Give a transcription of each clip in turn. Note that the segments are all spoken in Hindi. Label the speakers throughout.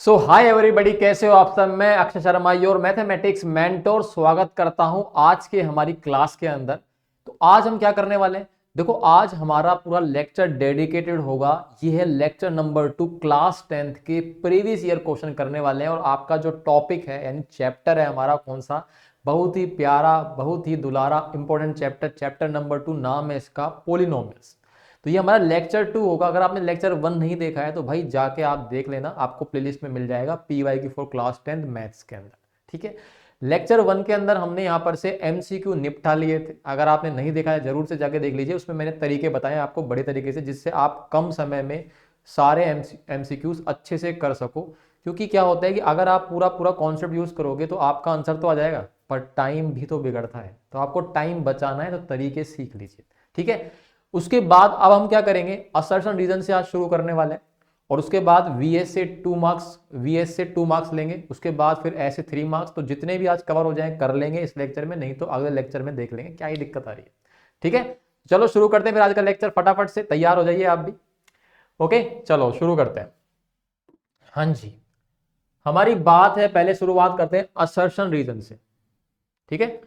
Speaker 1: सो हाय एवरीबॉडी, कैसे हो आप सब। मैं Akshay Sharma, your mathematics mentor, स्वागत करता हूं आज के हमारी क्लास के अंदर। तो आज हम क्या करने वाले हैं, देखो आज हमारा पूरा लेक्चर डेडिकेटेड होगा। ये है लेक्चर नंबर 2, क्लास 10th के प्रीवियस ईयर क्वेश्चन करने वाले हैं। और आपका जो टॉपिक है यानी चैप्टर है हमारा कौन सा, बहुत ही प्यारा, बहुत ही दुलारा इंपॉर्टेंट चैप्टर, चैप्टर नंबर 2, नाम है इसका पोलिनोमियल्स। तो ये हमारा लेक्चर 2 होगा। अगर आपने लेक्चर 1 नहीं देखा है तो भाई जाके आप देख लेना, आपको प्लेलिस्ट में मिल जाएगा पीवाई की फॉर क्लास 10th मैथ्स के अंदर। ठीक है, लेक्चर 1 के अंदर हमने यहाँ पर से एमसीक्यू निपटा लिए थे। अगर आपने नहीं देखा है जरूर से जाके देख लीजिए, उसमें मैंने तरीके बताए आपको बड़े तरीके से, जिससे आप कम समय में सारे एमसीक्यूज अच्छे से कर सको। क्योंकि क्या होता है कि अगर आप पूरा पूरा कॉन्सेप्ट यूज करोगे तो आपका आंसर तो आ जाएगा, पर टाइम भी तो बिगड़ता है। तो आपको टाइम बचाना है तो तरीके सीख लीजिए। ठीक है, उसके बाद अब हम क्या करेंगे, असर्शन रीजन से आज शुरू करने वाले हैं। और उसके बाद वीएस से 2 मार्क्स लेंगे। उसके बाद फिर ऐसे 3 मार्क्स। तो जितने भी आज कवर हो जाए कर लेंगे इस लेक्चर में, नहीं तो अगले लेक्चर में देख लेंगे, क्या ही दिक्कत आ रही है। ठीक है, चलो शुरू करते हैं फिर आज का लेक्चर। फटाफट से तैयार हो जाइए आप भी। ओके, चलो शुरू करते हैं। हाँ जी, हमारी बात है, पहले शुरुआत करते हैं असर्शन रीजन से। ठीक है,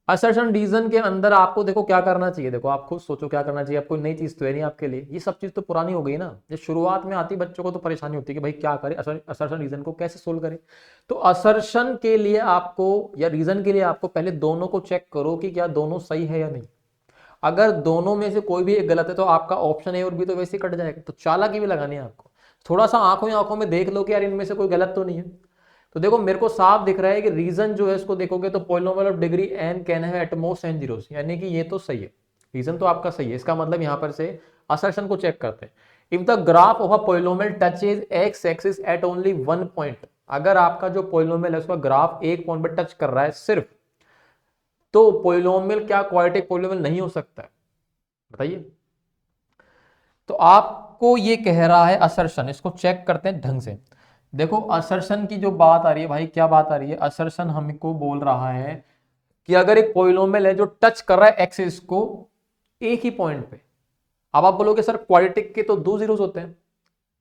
Speaker 1: असर्शन रीजन के अंदर आपको देखो क्या करना चाहिए। देखो आप खुद सोचो क्या करना चाहिए। आपको नई चीज तो है नहीं आपके लिए, ये सब चीज तो पुरानी हो गई ना। जब शुरुआत में आती बच्चों को तो परेशानी होती है कि भाई क्या करें, असर्शन रीजन को कैसे सोल्व करें। तो असर्शन के लिए आपको या रीजन के लिए आपको पहले दोनों को चेक करो कि क्या दोनों सही है या नहीं। अगर दोनों में से कोई भी एक गलत है तो आपका ऑप्शन ए और बी तो वैसे ही कट जाएगा। तो चालाकी भी लगानी है आपको, थोड़ा सा आंखों ही आंखों में देख लो कि यार इनमें से कोई गलत तो नहीं है। तो देखो मेरे को साफ दिख रहा है कि रीजन जो है इसको देखोगे तो polynomial of degree n can have at most n zeros, यानी कि ये तो सही है, रीजन तो आपका सही है। इसका मतलब यहां पर से असर्शन को चेक करते हैं। If the graph of a polynomial touches x axis at only one point, अगर आपका जो पॉलिनोमियल है उसका ग्राफ एक पॉइंट पर टच कर रहा है सिर्फ, तो पॉलिनोमियल क्या क्वाड्रेटिक पॉलिनोमियल नहीं हो सकता है, बताइए। तो आपको ये कह रहा है असर्शन, इसको चेक करते हैं ढंग से। देखो असर्शन की जो बात आ रही है भाई, क्या बात आ रही है, असर्शन हमको बोल रहा है कि अगर एक पॉलिनोमियल है जो टच कर रहा है एक्सिस को एक ही पॉइंट पे। अब आप बोलोगे सर क्वाड्रेटिक के तो 2 जीरोस होते हैं,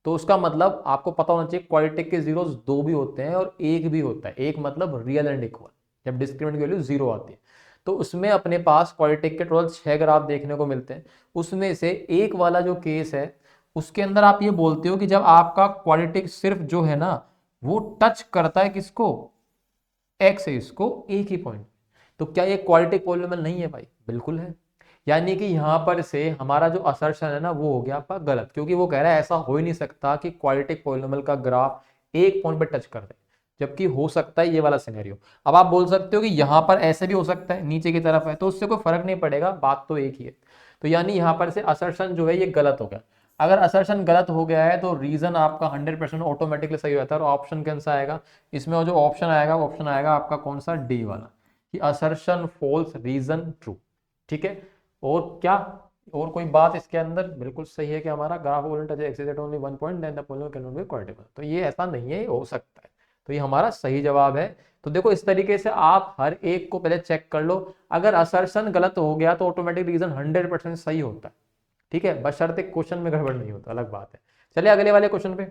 Speaker 1: तो उसका मतलब आपको पता होना चाहिए क्वाड्रेटिक के जीरोस 2 भी होते हैं और 1 भी होता है। एक मतलब रियल एंड इक्वल, जब डिस्क्रिमिनेंट वैल्यू 0 आती है। तो उसमें अपने पास क्वाड्रेटिक के टोटल 6 ग्राफ देखने को मिलते हैं। उसमें से एक वाला जो केस है उसके अंदर आप ये बोलते हो कि जब आपका क्वाड्रेटिक सिर्फ जो है ना वो टच करता है किसको, एक्स है, इसको एक ही पॉइंट। तो क्या ये क्वाड्रेटिक पॉलिनोमियल नहीं है भाई, बिल्कुल है। यानी कि यहां पर से हमारा जो असर्शन है ना वो हो गया आपका गलत, क्योंकि वो कह रहा है ऐसा हो ही नहीं सकता कि क्वाड्रेटिक पॉलिनोमियल का ग्राफ एक पॉइंट पर टच कर दे, जबकि हो सकता है ये वाला सिनेरियो। अब आप बोल सकते हो कि यहां पर ऐसे भी हो सकता है, नीचे की तरफ है, तो उससे कोई फर्क नहीं पड़ेगा, बात तो एक ही है। तो यानी यहां पर से असर्शन जो है ये गलत हो गया। अगर असर्शन गलत हो गया है तो रीजन आपका 100% ऑटोमेटिकली सही हो जाता है। और ऑप्शन कौन सा आएगा इसमें, जो ऑप्शन आएगा वो ऑप्शन आएगा आपका कौन सा, डी वाला, कि असर्शन फॉल्स रीजन ट्रू। ठीक है, और क्या, और कोई बात इसके अंदर बिल्कुल सही है कि हमारा graph touch axis at only one point then the polynomial can not be quadratic. तो ये ऐसा नहीं है, हो सकता है। तो ये हमारा सही जवाब है। तो देखो इस तरीके से आप हर एक को पहले चेक कर लो। अगर असर्शन गलत हो गया तो ऑटोमेटिक रीजन 100% सही होता है। ठीक है, बशर्ते क्वेश्चन में गड़बड़ नहीं होता, अलग बात है। चलिए अगले वाले क्वेश्चन पे।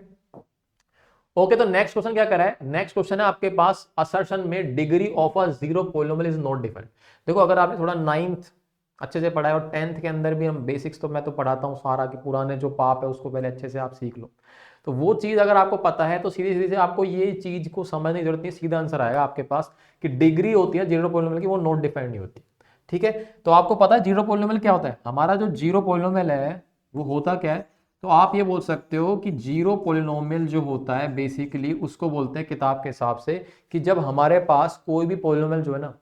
Speaker 1: ओके, तो नेक्स्ट क्वेश्चन क्या करा है, नेक्स्ट क्वेश्चन है आपके पास असर्शन में degree of a zero polynomial is not defined. देखो अगर आपने थोड़ा 9th अच्छे से पढ़ा है और 10th के अंदर भी हम बेसिक्स तो मैं तो पढ़ाता हूँ सारा, कि पुराने जो पाप है उसको पहले अच्छे से आप सीख लो। तो वो चीज अगर आपको पता है तो सीधे सीधे आपको ये चीज को समझने की जरूरत नहीं, सीधा आंसर आएगा आपके पास कि डिग्री होती है जीरो पॉलिनोमियल की, वो नॉट डिफाइंड नहीं होती। ठीक है, तो आपको पता है जीरो पॉलिनोमियल क्या होता है, हमारा जो जीरो पॉलिनोमियल है वो होता क्या है। तो आप ये बोल सकते हो कि जीरो पॉलिनोमियल जो होता है बेसिकली उसको बोलते हैं किताब के हिसाब से कि जब हमारे पास कोई भी पॉलिनोमियल जो है ना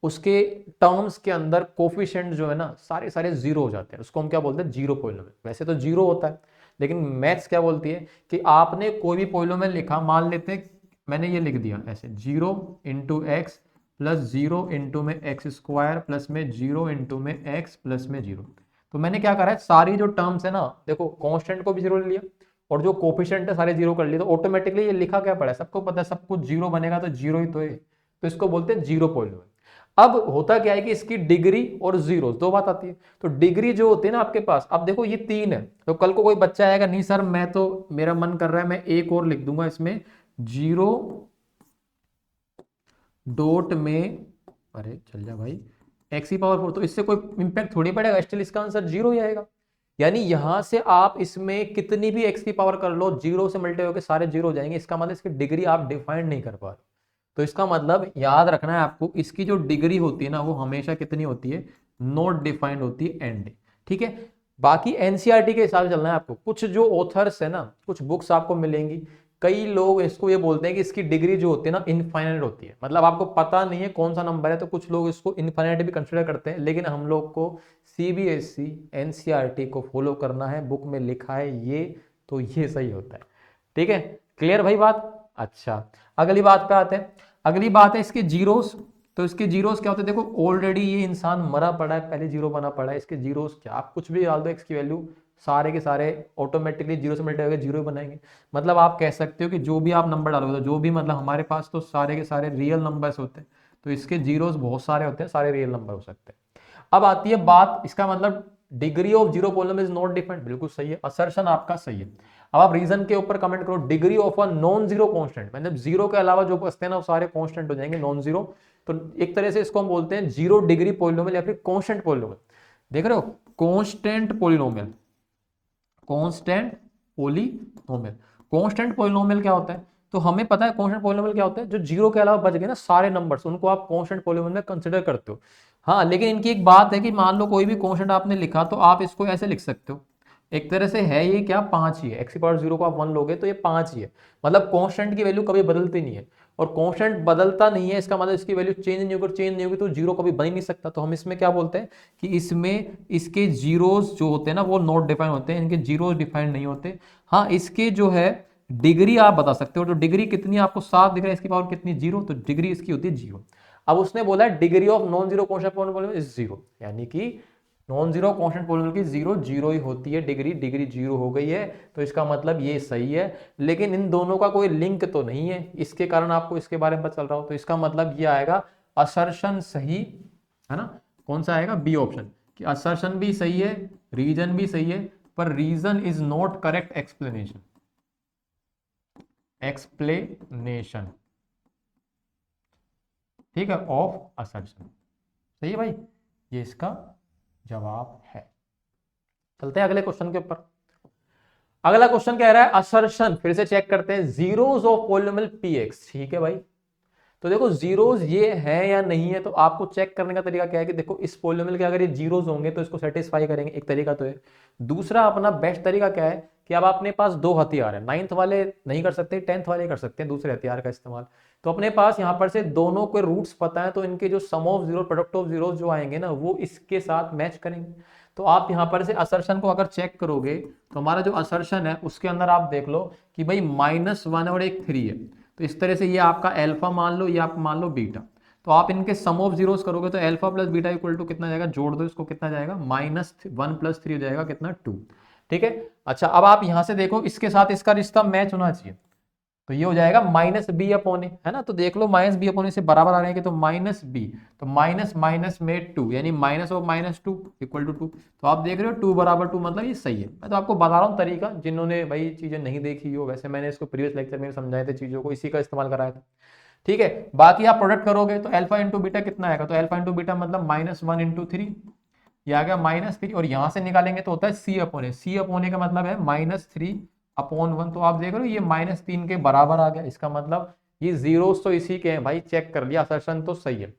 Speaker 1: उसके टर्म्स के अंदर कोफिशिएंट जो है ना सारे सारे जीरो हो जाते हैं, उसको हम क्या बोलते हैं, जीरो पॉलिनोमियल। वैसे तो जीरो होता है, लेकिन मैथ्स क्या बोलती है कि आपने कोई भी पॉलिनोमियल लिखा, मान लेते हैं मैंने ये लिख दिया ऐसे, zero into x plus zero into में एक्स स्क्वायर प्लस में जीरो इंटू में एक्स प्लस में जीरो। तो मैंने क्या करा है, सारी जो टर्म्स है ना, देखो कांस्टेंट को भी जीरो ले लिया और जो कोफिशिएंट है सारे जीरो कर लिए, तो ऑटोमेटिकली ये लिखा क्या पड़ा है, सबको पता है सब कुछ जीरो बनेगा तो जीरो ही तो है। तो इसको बोलते हैं जीरो पॉलिनोमियल। अब होता क्या है कि इसकी डिग्री और जीरो दो बात आती है। तो डिग्री जो होती है ना आपके पास, अब देखो ये 3 है, तो कल को कोई बच्चा आएगा नहीं सर मैं तो, मेरा मन कर रहा है मैं एक और लिख दूंगा इसमें जीरो डॉट में, अरे चल जा भाई, एक्स की पावर 4, तो इससे कोई इंपैक्ट थोड़ी पड़ेगा, स्टिल इसका आंसर जीरो ही आएगा। यानी यहां से आप इसमें कितनी भी एक्स की पावर कर लो, जीरो से मल्टीप्लाई होकर सारे जीरो हो जाएंगे। इसका मतलब इसकी डिग्री आप डिफाइन नहीं कर पा रहे। तो इसका मतलब याद रखना है आपको, इसकी जो डिग्री होती है ना वो हमेशा कितनी होती है, नॉट डिफाइंड होती है, एंड। ठीक है, बाकी एनसीईआरटी के हिसाब से चलना है आपको। कुछ जो ऑथर्स है ना, कुछ बुक्स आपको मिलेंगी, कई लोग इसको ये बोलते हैं कि इसकी डिग्री जो होती है ना इनफाइनाइट होती है, मतलब आपको पता नहीं है कौन सा नंबर है, तो कुछ लोग इसको इनफाइनाइट भी कंसिडर करते हैं। लेकिन हम लोग को सीबीएसई एनसीईआरटी को फॉलो करना है, बुक में लिखा है ये, तो ये सही होता है। ठीक है, क्लियर भाई बात। अच्छा, अगली बात पे आते हैं। अगली बात है इसके जीरोस। तो इसके जीरोस क्या होते हैं, देखो ऑलरेडी ये इंसान मरा पड़ा है, पहले जीरो बना पड़ा है। इसके जीरोस क्या, आप कुछ भी डाल दो एक्स की वैल्यू, सारे के सारे ऑटोमेटिकली जीरो से मल्टीप्लाई होकर जीरो बनाएंगे। मतलब आप कह सकते हो कि जो भी आप नंबर डालोगे, तो जो भी मतलब हमारे पास तो सारे के सारे रियल नंबर्स होते हैं, तो इसके जीरोस बहुत सारे होते हैं, सारे रियल नंबर हो सकते हैं। अब आती है बात, इसका मतलब degree of zero polynomial is not defined, बिल्कुल सही है, असर्शन आपका सही है। अब आप रीजन के ऊपर कमेंट करो, degree of a non zero constant, मतलब जीरो के अलावा जो बचते हैं ना वो सारे कांस्टेंट हो जाएंगे, नॉन जीरो। तो एक तरह से इसको हम बोलते हैं जीरो डिग्री पॉलिनोमियल या फिर कांस्टेंट पॉलिनोमियल। देख रहे हो, constant polynomial, constant polynomial. Constant polynomial क्या होता है, तो हमें पता है कांस्टेंट पॉलिनोमियल क्या होता है, जो जीरो के अलावा बच गए ना सारे नंबर्स, उनको आप कांस्टेंट पॉलिनोमियल में कंसीडर करते हो। हाँ, लेकिन इनकी एक बात है कि मान लो कोई भी कांस्टेंट आपने लिखा, तो आप इसको ऐसे लिख सकते हो, एक तरह से है ये क्या, 5 ही है, एक्स की पावर 0 को आप 1 लोगे तो ये 5 ही है। मतलब कांस्टेंट की वैल्यू कभी बदलती नहीं है, और कांस्टेंट बदलता नहीं है, इसका मतलब इसकी वैल्यू चेंज नहीं होगी, चेंज नहीं होगी तो जीरो कभी बन ही नहीं सकता। तो हम इसमें क्या बोलते हैं कि इसमें इसके जीरोस जो होते हैं ना वो नॉट डिफाइन होते हैं, इनके जीरोस डिफाइंड नहीं होते। हाँ, इसके जो है डिग्री आप बता सकते हो, तो डिग्री कितनी है आपको 7 दिख रहा है, इसकी पावर कितनी, जीरो, तो डिग्री इसकी होती है जीरो। अब उसने बोला है degree of non zero constant polynomial is zero, यानी कि नॉन जीरो कांस्टेंट पॉलिनोमियल की जीरो जीरो ही होती है, डिग्री डिग्री जीरो हो गई है, तो इसका मतलब ये सही है। लेकिन इन दोनों का कोई लिंक तो नहीं है, इसके कारण आपको इसके बारे में पता चल रहा हो, तो इसका मतलब ये आएगा असर्शन सही है ना। कौन सा आएगा, बी ऑप्शन, कि असर्शन भी सही है, रीजन भी सही है, पर reason is not correct explanation, explanation, ठीक है, ऑफ असर्शन। सही है भाई, ये इसका जवाब है। चलते हैं अगले क्वेश्चन के ऊपर। अगला क्वेश्चन कह रहा है असर्शन, फिर से चेक करते हैं, जीरोस ऑफ पॉलिनोमियल पीएक्स। ठीक है भाई, तो देखो जीरोस ये है या नहीं है, तो आपको चेक करने का तरीका क्या है कि देखो इस पॉलिनोमियल के अगर ये जीरोस होंगे तो इसको सेटिस्फाई करेंगे, एक तरीका तो है। दूसरा अपना बेस्ट तरीका क्या है कि अब अपने पास दो हथियार है, 9th वाले नहीं कर सकते, 10th वाले कर सकते हैं दूसरे हथियार का इस्तेमाल। तो अपने पास यहाँ पर से दोनों के रूट्स पता है, तो इनके जो sum of zero product of zero जो आएंगे ना वो इसके साथ मैच करेंगे। तो आप यहाँ पर से असर्शन को अगर चेक करोगे, तो हमारा जो असर्शन है उसके अंदर आप देख लो कि भाई -1 और एक 3 है, तो इस तरह से ये आपका अल्फा मान लो, ये आप मान लो बीटा। तो आप इनके सम ऑफ जीरोस करोगे तो alpha plus beta equal to कितना जाएगा, जोड़ दो इसको, कितना जाएगा, -1 + 3 हो जाएगा कितना, 2। ठीक है, अच्छा अब आप यहां से देखो इसके साथ इसका रिश्ता मैच होना चाहिए, तो ये हो जाएगा -b/a, है ना। तो देख लो -b/a से बराबर आ रहे हैं कि, तो -b, तो माइनस माइनस में 2, यानी -2 इक्वल टू 2। तो आप देख रहे हो 2 = 2, मतलब ये सही है। मैं तो आपको बता रहा हूँ तरीका, जिन्होंने भाई चीजें नहीं देखी हो, वैसे मैंने इसको प्रीवियस लेक्चर में समझाए थे चीजों को, इसी का इस्तेमाल कराया था। ठीक है, बाकी आप प्रोडक्ट करोगे तो अल्फा इंटू बीटा कितना आएगा, तो अल्फा इंटू बीटा मतलब -1 × 3, ये आ गया -3, और यहां से निकालेंगे तो होता है c/a, c/a का मतलब है -3/1। तो आप देख रहे हो ये -3 के बराबर आ गया, इसका मतलब ये जीरोस तो इसी के हैं भाई, चेक कर लिया, असर्शन तो सही है।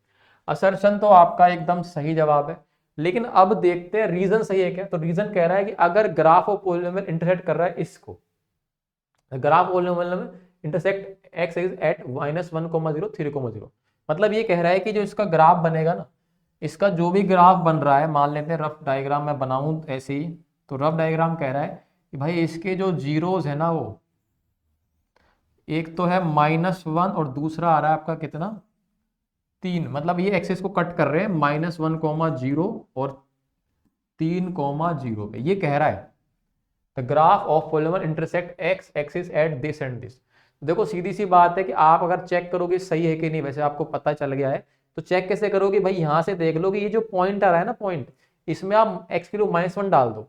Speaker 1: असर्शन तो आपका एकदम सही जवाब है। लेकिन अब देखते हैं रीजन सही है क्या। तो रीजन कह रहा है कि अगर ग्राफ ऑफ पॉलिनोमियल इंटरसेक्ट कर रहा है इसको, ग्राफ पॉलिनोमियल में इंटरसेक्ट एक्स इज एट -1, 0, 3, 0, मतलब ये कह रहा है कि जो इसका ग्राफ बनेगा ना, इसका जो भी ग्राफ बन रहा है, मान लेते हैं रफ डायग्राम मैं बनाऊं ऐसे ही, तो रफ डायग्राम कह रहा है कि भाई इसके जो जीरोस है ना, वो एक तो है -1 और दूसरा आ रहा है आपका कितना, 3, मतलब ये एक्सेस को कट कर रहे हैं -1, 0 और 3, 0 पे। ये कह रहा है the graph of polynomial intersect x axis at this and this. देखो सीधी सी बात है कि आप अगर चेक करोगे सही है कि नहीं, वैसे आपको पता चल गया है, तो चेक कैसे करोगे भाई, यहां से देख लो कि ये जो पॉइंट आ रहा है ना, पॉइंट, इसमें आप एक्स की वैल्यू -1 डाल दो।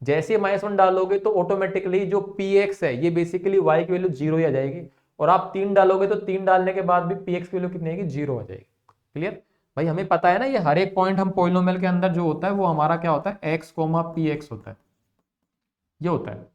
Speaker 1: जैसे -1 डालोगे तो ऑटोमेटिकली जो पी एक्स है ये बेसिकली वाई की वैल्यू 0 ही आ जाएगी, और आप 3 डालोगे तो 3 डालने के बाद भी पी एक्स की वैल्यू कितनी आएगी, 0 हो जाएगी। क्लियर भाई, हमें पता है ना ये हर एक पॉइंट हम पॉलिनोमियल के अंदर जो होता है वो हमारा क्या होता है, एक्स कोमा पी एक्स होता है, ये होता है।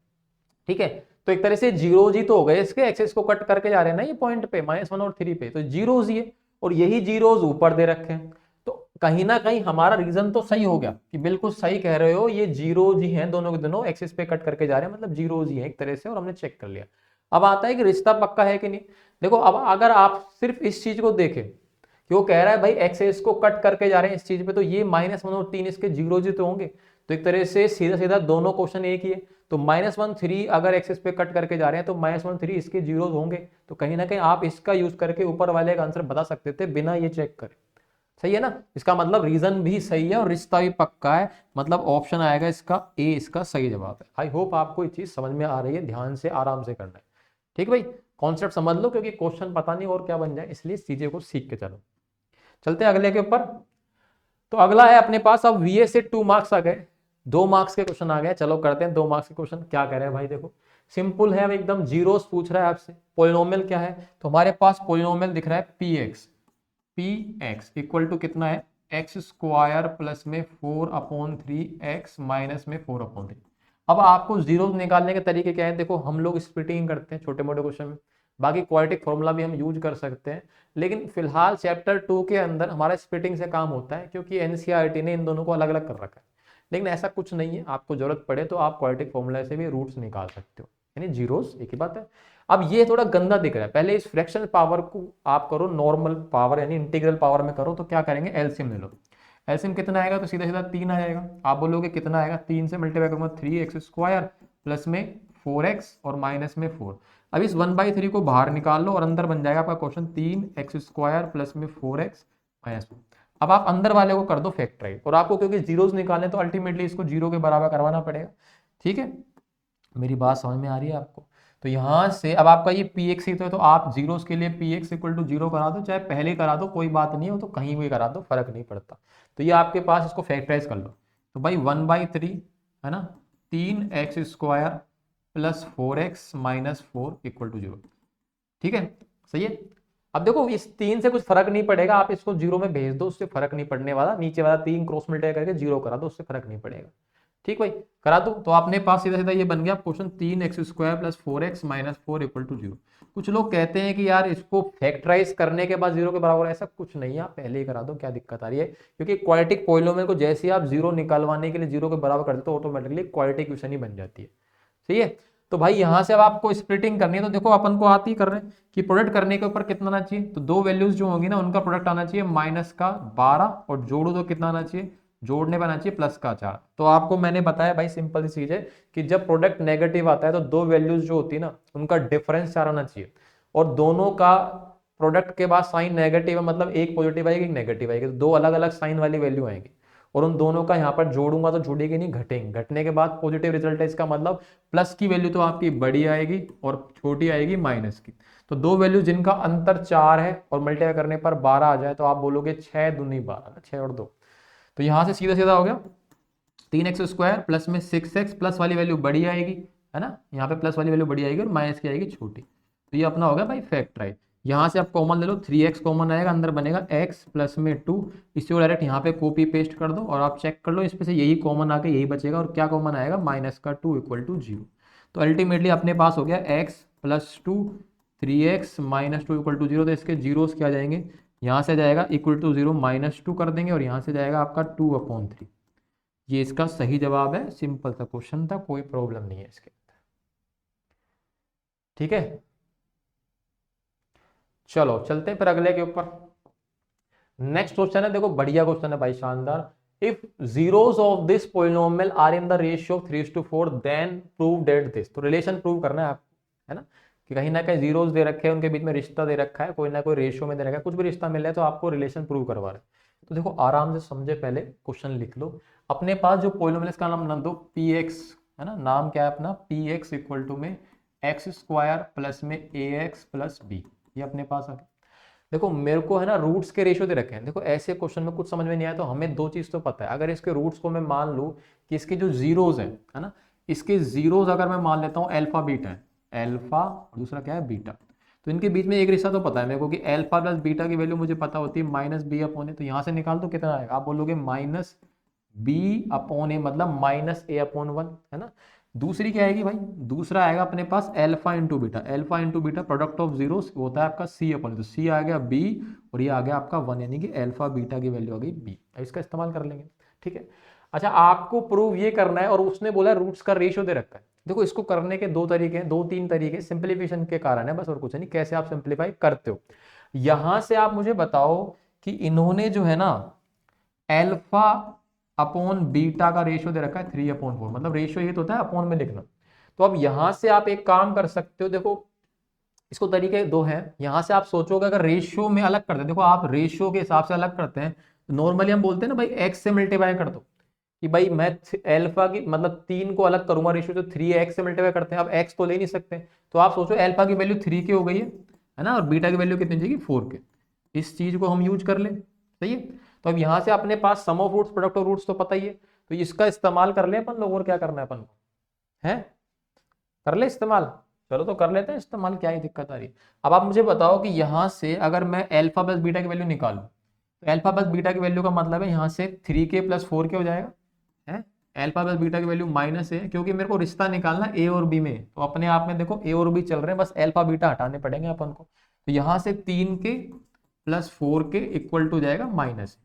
Speaker 1: ठीक है, तो एक तरह से जीरोज ही तो हो गए इसके, एक्सेस को कट करके जा रहे हैं ना ये पॉइंट पे -1 और 3 पे, तो जीरोज ही है, और यही जीरोज ऊपर दे रखे हैं। तो कहीं ना कहीं हमारा रीजन तो सही हो गया कि बिल्कुल सही कह रहे हो, ये जीरोज ही हैं, दोनों के दोनों एक्सेस पे कट करके जा रहे हैं, मतलब जीरोज ही हैं एक तरह से, और हमने चेक कर लिया। अब आता है कि रिश्ता पक्का है कि नहीं। देखो अब अगर आप सिर्फ इस चीज को देखें कि वो कह रहा है भाई एक्सेस को कट करके जा रहे हैं इस चीज पे, तो ये -1 और 3 इसके जीरोज ही तो होंगे, तो एक तरह से सीधा सीधा दोनों क्वेश्चन एक ही है। तो -1 3 अगर एक्सेस पे कट करके जा रहे हैं तो -1 3 इसके जीरोज होंगे, तो कहीं ना कहीं आप इसका यूज करके ऊपर वाले का आंसर बता सकते थे बिना ये चेक करे। सही है ना, इसका मतलब रीजन भी सही है और रिश्ता भी पक्का है, मतलब ऑप्शन आएगा इसका ए, इसका सही जवाब है। आई होप आपको ये चीज समझ में आ रही है, ध्यान से आराम से करना है। ठीक भाई, कॉन्सेप्ट समझ लो, क्योंकि क्वेश्चन पता नहीं और क्या बन जाए, इसलिए चीजें को सीख के चलो। चलते हैं अगले के ऊपर। तो अगला है अपने पास, अब वीए से 2 मार्क्स आ गए, 2 मार्क्स के क्वेश्चन आ गए। चलो करते हैं 2 मार्क्स के क्वेश्चन। क्या कह रहे हैं भाई, देखो सिंपल है एकदम, जीरोस पूछ रहा है आपसे। पोलिनोमियल क्या है, तो हमारे पास पोलिनोमियल दिख रहा है पी एक्स इक्वल टू कितना है, एक्स स्क्वायर प्लस में 4/3 एक्स माइनस में 4/3। अब आपको जीरोस निकालने के तरीके क्या है, देखो हम लोग स्प्लिटिंग करते हैं छोटे मोटे क्वेश्चन में, बाकी क्वाड्रेटिक फॉर्मूला भी हम यूज कर सकते हैं, लेकिन फिलहाल चैप्टर 2 के अंदर हमारा स्प्लिटिंग से काम होता है, क्योंकि एनसीईआरटी ने इन दोनों को अलग अलग कर रखा है। लेकिन ऐसा कुछ नहीं है, आपको जरूरत पड़े तो आप क्वाड्रेटिक फॉर्मूला से भी रूट्स निकाल सकते हो, यानी जीरोस एक ही बात है। अब ये थोड़ा गंदा दिख रहा है, पहले इस फ्रैक्शन पावर को आप करो नॉर्मल पावर यानी इंटीग्रल पावर में करो, तो क्या करेंगे, एलसीएम ले लो। एलसीएम कितना आएगा, तो सीधा सीधा 3 आ जाएगा। आप बोलोगे कितना आएगा, 3 से मल्टीप्लाई करूंगा 3x स्क्वायर प्लस में 4x और माइनस में 4। अब इस 1/3 को बाहर निकाल लो और अंदर बन जाएगा आपका क्वेश्चन 3x स्क्वायर प्लस में 4x माइनस। अब आप अंदर वाले को कर दो फैक्टराइज, और आपको क्योंकि जीरोस निकालने तो अल्टीमेटली इसको जीरो के बराबर करवाना पड़ेगा। ठीक है, मेरी बात समझ में आ रही है आपको। तो यहां से अब आपका ये पी एक्स ही तो आप जीरोस के लिए पी एक्स इक्वल टू 0 करा दो, चाहे पहले करा दो कोई बात नहीं हो, तो कहीं भी करा दो फर्क नहीं पड़ता। तो ये आपके पास, इसको फैक्टराइज कर लो, तो भाई 1/3 है ना, 3x square plus 4x minus 4 equal to 0। ठीक है, सही है। अब देखो इस 3 से कुछ फर्क नहीं पड़ेगा, आप इसको 0 में भेज दो, उससे फर्क नहीं पड़ने वाला, नीचे वाला 3 क्रॉस मल्टीप्लाई करके 0 करा दो, उससे फर्क नहीं पड़ेगा। ठीक भाई, करा दो, तो आपने पास सीधा सीधा ये बन गया question 3x square plus 4x minus 4 equal to 0। कुछ लोग कहते हैं कि यार इसको फैक्टराइज करने के बाद 0 के बराबर, ऐसा कुछ नहीं है, आप पहले ही करा दो, क्या दिक्कत आ रही है, क्योंकि क्वाड्रेटिक पॉलिनोमियल को जैसे ही आप 0 निकालवाने के लिए 0 के बराबर कर देते हो, ऑटोमेटिकली क्वाड्रेटिक इक्वेशन ही बन जाती है। सही है, तो भाई यहां से अब आपको स्प्लिटिंग करनी है, तो देखो अपन को आती कर रहे हैं कि प्रोडक्ट करने के ऊपर कितना आना चाहिए, तो दो वैल्यूज जो होंगी ना उनका प्रोडक्ट आना चाहिए -12, और जोड़ो तो कितना आना चाहिए, जोड़ने बना चाहिए +4। तो आपको मैंने बताया भाई सिंपल सी चीज है कि जब प्रोडक्ट नेगेटिव आता है तो दो वैल्यूज जो होती है ना उनका डिफरेंस 4 आना चाहिए, और दोनों का प्रोडक्ट के बाद साइन नेगेटिव है, मतलब एक पॉजिटिव आएगी एक नेगेटिव आएगी, तो दो अलग अलग साइन वाली वैल्यू आएंगी, और उन दोनों का यहाँ पर जोड़ूंगा तो जुड़ेगी नहीं, घटेंगे, घटने के बाद पॉजिटिव रिजल्ट है, इसका मतलब प्लस की वैल्यू तो आपकी बड़ी आएगी और छोटी आएगी माइनस की। तो दो वैल्यू जिनका अंतर 4 है और मल्टीप्लाई करने पर 12 आ जाए, तो आप बोलोगे 6 दूनी 12, 6 और 2, तो यहां से सीधा सीधा हो गया 3x स्क्वायर प्लस में 6x, प्लस वाली वैल्यू बड़ी आएगी है ना, यहाँ पे प्लस वाली वैल्यू बड़ी आएगी और माइनस की आएगी छोटी, तो ये अपना हो गया भाई फैक्टराइज। यहाँ से आप कॉमन ले लो, 3x कॉमन आएगा, अंदर बनेगा x प्लस में 2, इसको डायरेक्ट यहाँ पे कॉपी पेस्ट कर दो और आप चेक कर लो इसमें से यही कॉमन आके यही बचेगा, और क्या कॉमन आएगा, -2 इक्वल टू 0। तो अल्टीमेटली अपने पास हो गया x plus 2 3x minus 2 equal to 0, तो इसके जीरोस क्या जाएंगे, यहाँ से जाएगा इक्वल टू 0 -2 कर देंगे, और यहाँ से जाएगा आपका 2/3। ये इसका सही जवाब है, सिंपल सा क्वेश्चन था, कोई प्रॉब्लम नहीं है इसके अंदर। ठीक है, चलो चलते हैं फिर अगले के ऊपर। नेक्स्ट क्वेश्चन है, देखो बढ़िया क्वेश्चन है भाई, शानदार। If zeros of this polynomial are in the ratio of 3:4 then prove that this, तो रिलेशन प्रूव करना है आपको, है ना, कि कहीं ना कहीं जीरोस दे रखे हैं, उनके बीच में रिश्ता दे रखा है, कोई ना कोई रेशियो में दे रखा है, कुछ भी रिश्ता मिल रहा है, तो आपको रिलेशन प्रूव करवा रहे हैं। तो देखो आराम से समझे, पहले क्वेश्चन लिख लो। अपने पास जो पोलिनोमियल का नाम ना दो पी एक्स, है ना, नाम क्या है अपना, पी एक्स इक्वल टू में एक्स स्क्वायर प्लस में ए एक्स प्लस बी, ये अपने पास आ गया। देखो मेरे को है ना रूट्स के रेशियो दे रखे हैं, देखो ऐसे क्वेश्चन में कुछ समझ में नहीं आया तो हमें दो चीज तो पता है, अगर इसके रूट्स को मैं मान लूं कि इसके जो जीरोज है ना, इसके जीरोज अगर मैं मान लेता हूं अल्फा बीटा है, अल्फा और दूसरा क्या है बीटा, तो इनके बीच में एक रिश्ता तो पता है मेरे को कि अल्फा प्लस बीटा की वैल्यू मुझे पता होती है माइनस बी अपॉन ए, तो यहाँ से निकाल दो कितना आएगा, आप बोलोगे माइनस बी अपॉन ए मतलब माइनस ए अपॉन वन, है ना। दूसरी क्या आएगी भाई, दूसरा आएगा अपने पास alpha into beta, alpha into beta product of zero होता है आपका सी अपॉन, तो सी आ गया बी और ये आ गया आपका वन, यानी कि अल्फा बीटा की वैल्यू आ गई बी। इसका इस्तेमाल कर लेंगे, ठीक है। अच्छा, आपको प्रूव ये करना है और उसने बोला रूट्स का रेशियो दे रखा है। देखो इसको करने के दो तरीके हैं, दो तीन तरीके, सिंप्लीफिकेशन के कारण है बस, और कुछ नहीं। कैसे आप सिंप्लीफाई करते हो, यहां से आप मुझे बताओ कि इन्होंने जो है ना एल्फा अपॉन बीटा का रेशियो दे रखा है 3/4, मतलब रेशियो ये तो होता है अपॉन में लिखना। तो अब यहां से आप एक काम कर सकते हो, देखो इसको तरीके दो हैं। यहां से आप सोचोगे अगर रेशियो में अलग करते हैं, देखो आप रेशियो के हिसाब से अलग करते हैं, नॉर्मली हम बोलते हैं ना भाई एक्स से मल्टीप्लाई कर दो, कि भाई मैं एल्फा की मतलब 3 को अलग करूंगा रेशियो, तो 3x से मल्टीप्लाई करते हैं। अब x को ले नहीं सकते, तो आप सोचो एल्फा की वैल्यू 3 की हो गई है ना, और बीटा की वैल्यू कितनी चाहिए 4 के, इस चीज को हम यूज कर ले, सही है। तो अब यहां से अपने पास sum of roots product of roots तो पता ही है, तो इसका इस्तेमाल कर ले अपन लोग, और क्या करना है अपन को, है कर ले इस्तेमाल। चलो तो कर लेते हैं इस्तेमाल, क्या ही दिक्कत आ रही है। अब आप मुझे बताओ कि यहां से अगर मैं एल्फा प्लस बीटा की वैल्यू निकालूं, तो एल्फा प्लस बीटा की वैल्यू का मतलब है यहाँ से 3k प्लस 4k हो जाएगा, है। एल्फा प्लस बीटा की वैल्यू माइनस है, क्योंकि मेरे को रिश्ता निकालना ए और बी में, तो अपने आप में देखो ए और बी चल रहे हैं, बस एल्फा बीटा हटाने पड़ेंगे अपन को। तो यहाँ से 3k plus 4k equal to जाएगा माइनस,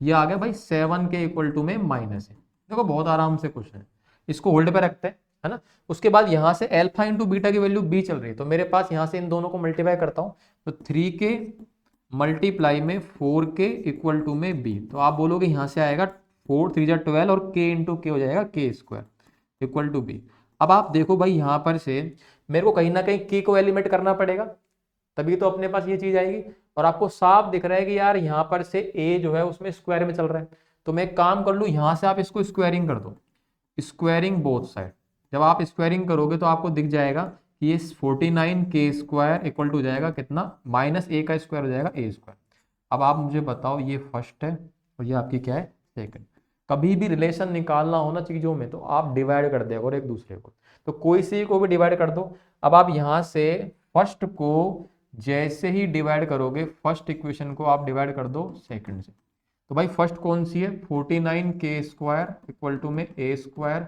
Speaker 1: ये आ गया भाई 7k इक्वल टू में माइनस है। देखो बहुत आराम से क्वेश्चन है, इसको होल्ड पे रखते हैं, है ना। उसके बाद यहाँ से एल्फा इंटू बीटा की वैल्यू बी चल रही है, तो मेरे पास यहाँ से इन दोनों को मल्टीप्लाई करता हूँ, तो 3k मल्टीप्लाई में 4k इक्वल टू में b, तो आप बोलोगे यहाँ से आएगा 4 3 12 और k इंटू के हो जाएगा k square equal to b। अब आप देखो भाई यहाँ पर से मेरे को कहीं ना कहीं k को एलिमिनेट करना पड़ेगा, तभी तो अपने पास ये चीज आएगी। और आपको साफ दिख रहा है कि यार यहाँ पर से a जो है उसमें स्क्वायर में चल रहा है, तो मैं एक काम कर लूँ, यहाँ से आप इसको स्क्वायरिंग कर दो, स्क्वायरिंग बोथ साइड। जब आप स्क्वायरिंग करोगे तो आपको दिख जाएगा कि ये 49k स्क्वायर इक्वल टू जाएगा कितना, माइनस a का स्क्वायर हो जाएगा a स्क्वायर। अब आप मुझे बताओ, ये फर्स्ट है और ये आपकी क्या है सेकंड। कभी भी रिलेशन निकालना हो ना चीजों में, तो आप डिवाइड कर दिया करो एक दूसरे को, तो कोई सी को भी डिवाइड कर दो। अब आप यहाँ से फर्स्ट को जैसे ही डिवाइड करोगे, फर्स्ट इक्वेशन को आप डिवाइड कर दो सेकंड से, तो भाई फर्स्ट कौन सी है 49k स्क्वायर इक्वल टू में a स्क्वायर,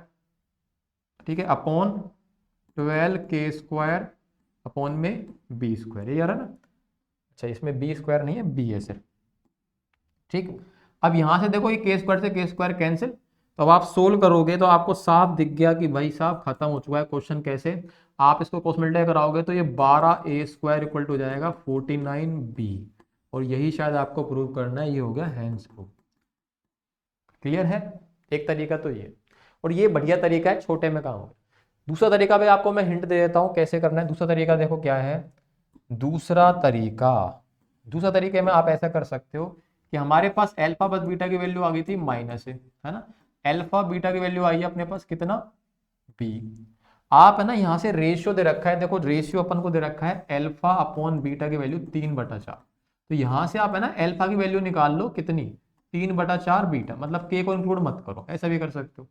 Speaker 1: ठीक है, अपॉन 12k स्क्वायर अपॉन में b स्क्वायर, ये आ रहा है ना। अच्छा इसमें b स्क्वायर नहीं है, b है सिर्फ, ठीक। अब यहां से देखो ये k स्क्वायर से k स्क्वायर कैंसिल, तो अब आप सोल्व करोगे तो आपको साफ दिख गया कि भाई साहब खत्म हो चुका है क्वेश्चन। कैसे आप इसको क्रॉस मल्टीप्लाई कराओगे तो ये 12a स्क्वायर इक्वल टू जाएगा 49b, और यही शायद आपको प्रूव करना है, ये हो गया हैंस प्रूफ। क्लियर है, एक तरीका तो ये, और ये बढ़िया तरीका है, छोटे में काम हो। दूसरा तरीका भी आपको मैं हिंट दे देता हूं कैसे करना है। दूसरा तरीका देखो क्या है, दूसरा तरीके में आप ऐसा कर सकते हो कि हमारे पास अल्फा प्लस बीटा की वैल्यू आ गई थी माइनस है ना, अल्फा बीटा की वैल्यू आई है अपने पास कितना b। आप है ना यहाँ से रेशियो दे रखा है, देखो रेशियो अपन को दे रखा है अल्फा अपॉन बीटा की वैल्यू 3/4, तो यहाँ से आप है ना अल्फा की वैल्यू निकाल लो कितनी 3/4 बीटा, मतलब के को इंक्लूड मत करो, ऐसा भी कर सकते हो,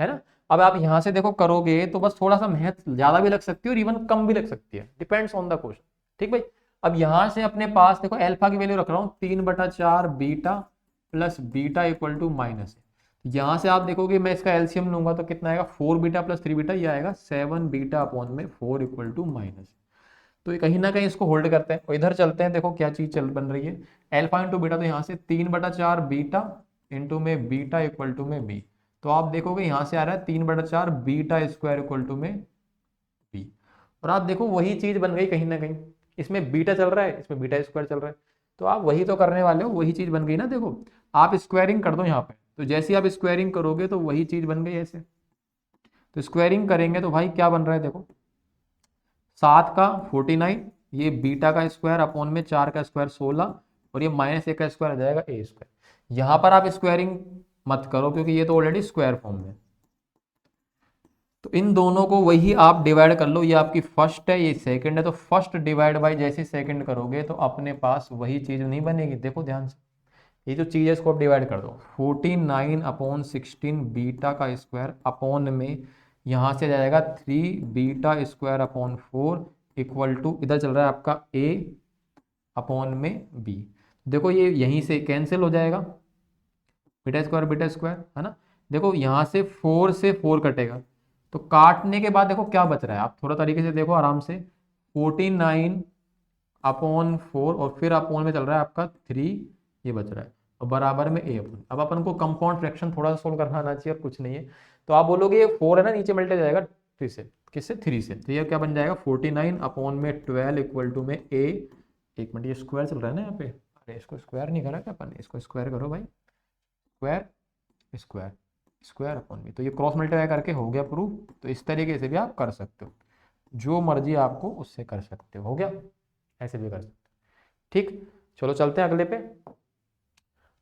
Speaker 1: है ना। अब आप यहां से देखो करोगे तो बस थोड़ा सा मेहनत ज्यादा भी लग सकती है और इवन कम भी लग सकती है, डिपेंड्स ऑन द क्वेश्चन, ठीक भाई। अब यहां से अपने पास देखो अल्फा की वैल्यू रख रहा हूँ 3/4 beta plus beta equal to minus है। यहां से आप देखोगे मैं इसका एलसीएम लूंगा तो कितना आएगा 4 बीटा प्लस 3 बीटा, ये आएगा 7 बीटा अपॉन में 4 इक्वल टू माइनस। तो ये कहीं ना कहीं इसको होल्ड करते हैं और इधर चलते हैं, देखो क्या चीज चल बन रही है अल्फा इंटू बीटा, तो यहाँ से 3/4 बीटा इंटू में बीटा इक्वल टू में बी, तो आप देखोगे यहां से आ रहा है 3/4 बीटा स्क्वायर इक्वल टू में बी, और आप देखो वही चीज बन गई कहीं ना कहीं, इसमें बीटा चल रहा है इसमें बीटा स्क्वायर चल रहा है, तो आप वही तो करने वाले हो, वही चीज बन गई ना। देखो आप स्क्वायरिंग कर दो यहाँ पे, तो जैसे आप स्क्वायरिंग करोगे तो वही चीज बन गई ऐसे, तो स्क्वायरिंग करेंगे तो भाई क्या बन रहा है देखो 7 का 49, ये बीटा का स्क्वायर अपॉन में 4 का स्क्वायर 16, और ये माइनस 1 का स्क्वायर आ जाएगा a स्क्वायर। यहां पर आप स्क्वायरिंग मत करो क्योंकि ये तो ऑलरेडी स्क्वायर फॉर्म में, तो इन दोनों को वही आप डिवाइड कर लो, ये आपकी फर्स्ट है ये सेकंड है, तो फर्स्ट डिवाइड बाय जैसे सेकंड करोगे तो अपने पास वही चीज नहीं बनेगी। देखो ध्यान से ये जो चीज है इसको आप डिवाइड कर दो, 49/16 बीटा का स्क्वायर अपॉन में यहाँ से जाएगा 3 beta square upon 4 equal to इधर चल रहा है आपका a अपॉन में b। देखो ये यहीं से कैंसिल हो जाएगा, बीटा स्क्वायर है ना। देखो यहाँ से 4 से 4 कटेगा, तो काटने के बाद देखो क्या बच रहा है, आप थोड़ा तरीके से देखो आराम से, 49 अपॉन 4 और फिर अपॉन में चल रहा है आपका 3, ये बच रहा है और बराबर में a अपॉन। अब अपन को कंपाउंड फ्रैक्शन थोड़ा सा सोल्व करना आना चाहिए और कुछ नहीं है, तो आप बोलोगे ये 4 है ना, नीचे मल्टीप्लाई जाएगा 3 से, किससे 3 से, तो ये क्या बन जाएगा 49 अपॉन में 12 इक्वल टू में a। एक मिनट, ये स्क्वायर चल रहा है ना यहाँ पे, अरे इसको स्क्वायर नहीं करा क्या अपन, इसको स्क्वायर करो भाई, स्क्वायर स्क्वायर स्क्वायर अपॉन में, तो ये क्रॉस मल्टीप्लाई करके हो गया प्रूफ। तो इस तरीके से भी आप कर सकते हो, जो मर्जी आपको उससे कर सकते हो गया, ऐसे भी कर सकते हो। ठीक, चलो चलते हैं अगले पे।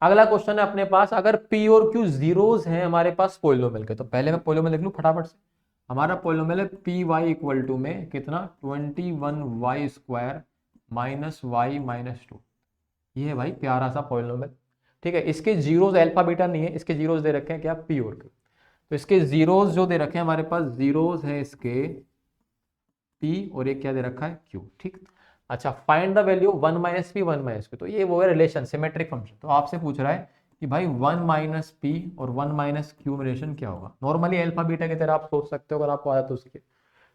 Speaker 1: अगला क्वेश्चन है अपने पास, अगर p और q जीरोस हैं हमारे पास पोलिनोमियल के, तो पहले मैं पोलिनोमियल लिख लूं फटाफट से। हमारा पोलिनोमियल है पी वाई इक्वल टू में कितना 21y square minus Y minus 2। ये है भाई प्यारा सा पोलिनोमियल। ठीक है, इसके जीरोस अल्फा बीटा नहीं है, इसके जीरोस दे रखे हैं क्या p और q, तो इसके जीरोस जो दे रखे हैं हमारे पास, जीरोस है इसके p और एक क्या दे रखा है q। ठीक, अच्छा find the value 1 minus P 1 minus P, तो ये वो है रिलेशन सिमेट्रिक फंक्शन। तो आपसे पूछ रहा है कि भाई 1 माइनस पी और 1 माइनस क्यू में रिलेशन क्या होगा। नॉर्मली अल्फा बीटा की तरह आप सोच सकते हो अगर आपको आया तो उसके,